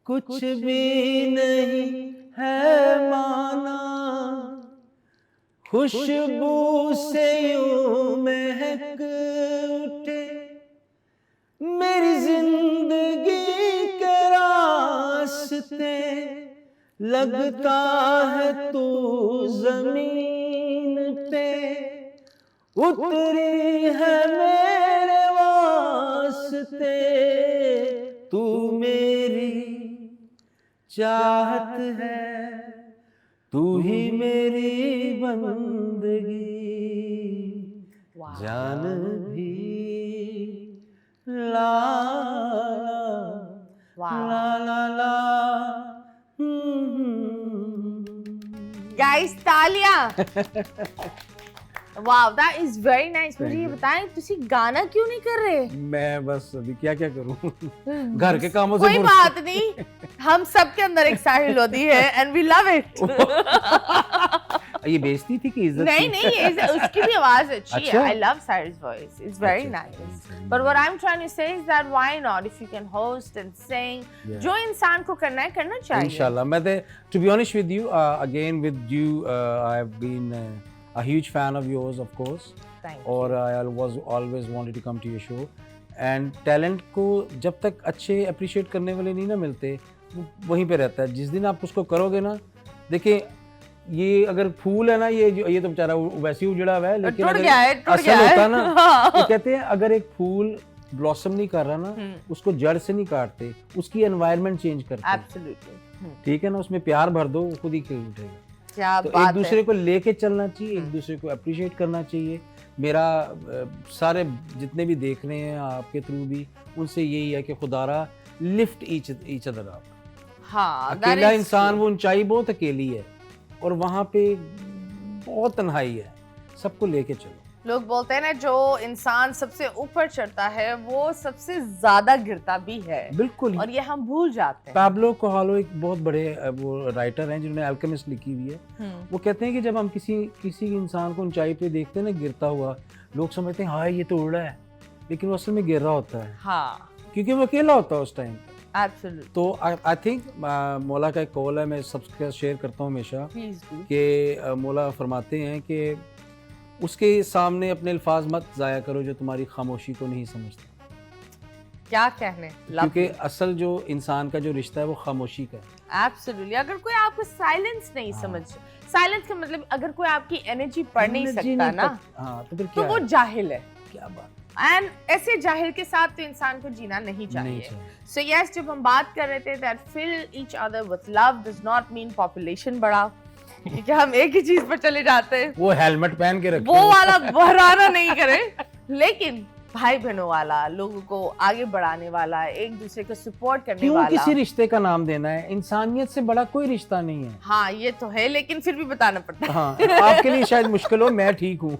कुछ भी नहीं है माना, खुशबू से यूं महक उठे मेरी जिंदगी के रास्ते, लगता है तू जमीन पे उतरी है मेरे वास्ते, तू मेरी चाहत है, तू ही मेरी बंदगी, जान भी ला ला ला ला। गाइस तालियां। Wow, that is very nice. मुझे ये बताएं, तुसी गाना क्यों नहीं कर रहे? मैं बस अभी क्या क्या करूं, घर के कामों से। कोई बात नहीं, हम सब के अंदर एक साहिल लोधी है एंड वी लव इट। ये बेइज्जती थी कि इज्जत? नहीं नहीं, उसकी भी आवाज अच्छी है। I love Sahil's voice, it's very nice. But what I am trying to say is that why not, if you can host and sing, जो इंसान को करना है करना चाहिए। इंशाल्लाह। मैं to be honest with you, again with you, I have been a huge fan of yours, of course. और I was always wanted to come to your show. And talent को जब तक अच्छे appreciate करने वाले नहीं ना मिलते, वो वहीं पे रहता है। जिस दिन आप उसको करोगे ना, देखिए ये अगर फूल है ना, ये तो बेचारा वैसे ही उजड़ा हुआ है, लेकिन अगर असल होता ना, तो कहते हैं अगर एक फूल ब्लॉसम नहीं कर रहा ना, उसको जड़ से नहीं काटते, उसकी एनवायरनमेंट चेंज करते हैं। एब्सोल्युटली। ठीक है ना, उसमें प्यार भर दो, वो खुद ही खिल उठेगा। क्या तो बात एक दूसरे को लेके चलना चाहिए, एक दूसरे को अप्रिशिएट करना चाहिए। मेरा सारे जितने भी देख रहे हैं आपके थ्रू भी, उनसे यही है कि खुदारा लिफ्ट ईच अदर अप। हाँ, अकेला इंसान वो ऊंचाई बहुत अकेली है और वहाँ पे बहुत तन्हाई है, सबको लेके चलो। लोग बोलते हैं ना, जो इंसान सबसे ऊपर चढ़ता है वो सबसे ज्यादा गिरता भी है। बिल्कुल, और ये हम भूल जाते हैं। पाब्लो कोएल्हो एक बहुत बड़े वो राइटर हैं जिन्होंने अल्केमिस्ट लिखी हुई है। वो कहते हैं कि जब हम किसी इंसान को ऊंचाई पे देखते हैं ना गिरता हुआ, लोग समझते हैं हाँ ये तो उड़ रहा है, लेकिन वो असल में गिर रहा होता है। हाँ, क्योंकि वो अकेला होता है उस टाइम पे। एब्सोल्युटली। तो आई थिंक मौला का एक कॉल है, मैं सबके शेयर करता हूँ हमेशा, कि मौला फरमाते हैं कि उसके सामने अपने अल्फाज मत जाया करो जो तुम्हारी खामोशी को नहीं समझता। क्या कहने, क्योंकि असल जो इंसान का जो रिश्ता है वो खामोशी का है। एब्सोल्युटली। अगर कोई आपको साइलेंस नहीं समझ, साइलेंस का मतलब अगर कोई आपकी एनर्जी पढ़ नहीं सकता ना, तो फिर क्या तो वो जाहिल है। क्या बात। एंड ऐसे जाहिल के साथ तो इंसान को जीना नहीं चाहिए। सो यस, जब हम बात कर रहे थे that fill each other with love does not mean population बढ़ा, क्योंकि हम एक ही चीज पर चले जाते हैं, वो हेलमेट पहन के रखे, वो वाला बहराना नहीं करे, लेकिन भाई बहनों वाला, लोगों को आगे बढ़ाने वाला, एक दूसरे को सपोर्ट करने वाला। क्यों किसी रिश्ते का नाम देना है? इंसानियत से बड़ा कोई रिश्ता नहीं है। हाँ ये तो है, लेकिन फिर भी बताना पड़ता है। हाँ, आपके लिए शायद मुश्किल हो, मैं ठीक हूँ।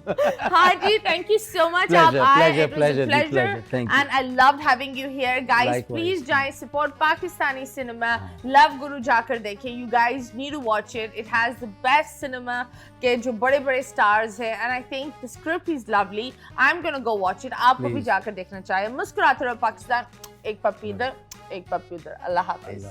हाँ जी, थैंक यू सो मच। आप आए, pleasure and I loved having you here. Guys please जाएं, support Pakistani cinema. Love Guru जाकर देखें, you guys need to watch it. It has the best cinema के जो बड़े बड़े स्टार्स हैं, and I think the script is lovely. I am gonna go watch it. आपको भी जाकर देखना चाहिए। मुस्कुराते रहो पाकिस्तान। एक पप्पी इधर, एक पप्पी उधर। अल्लाह हाफिज।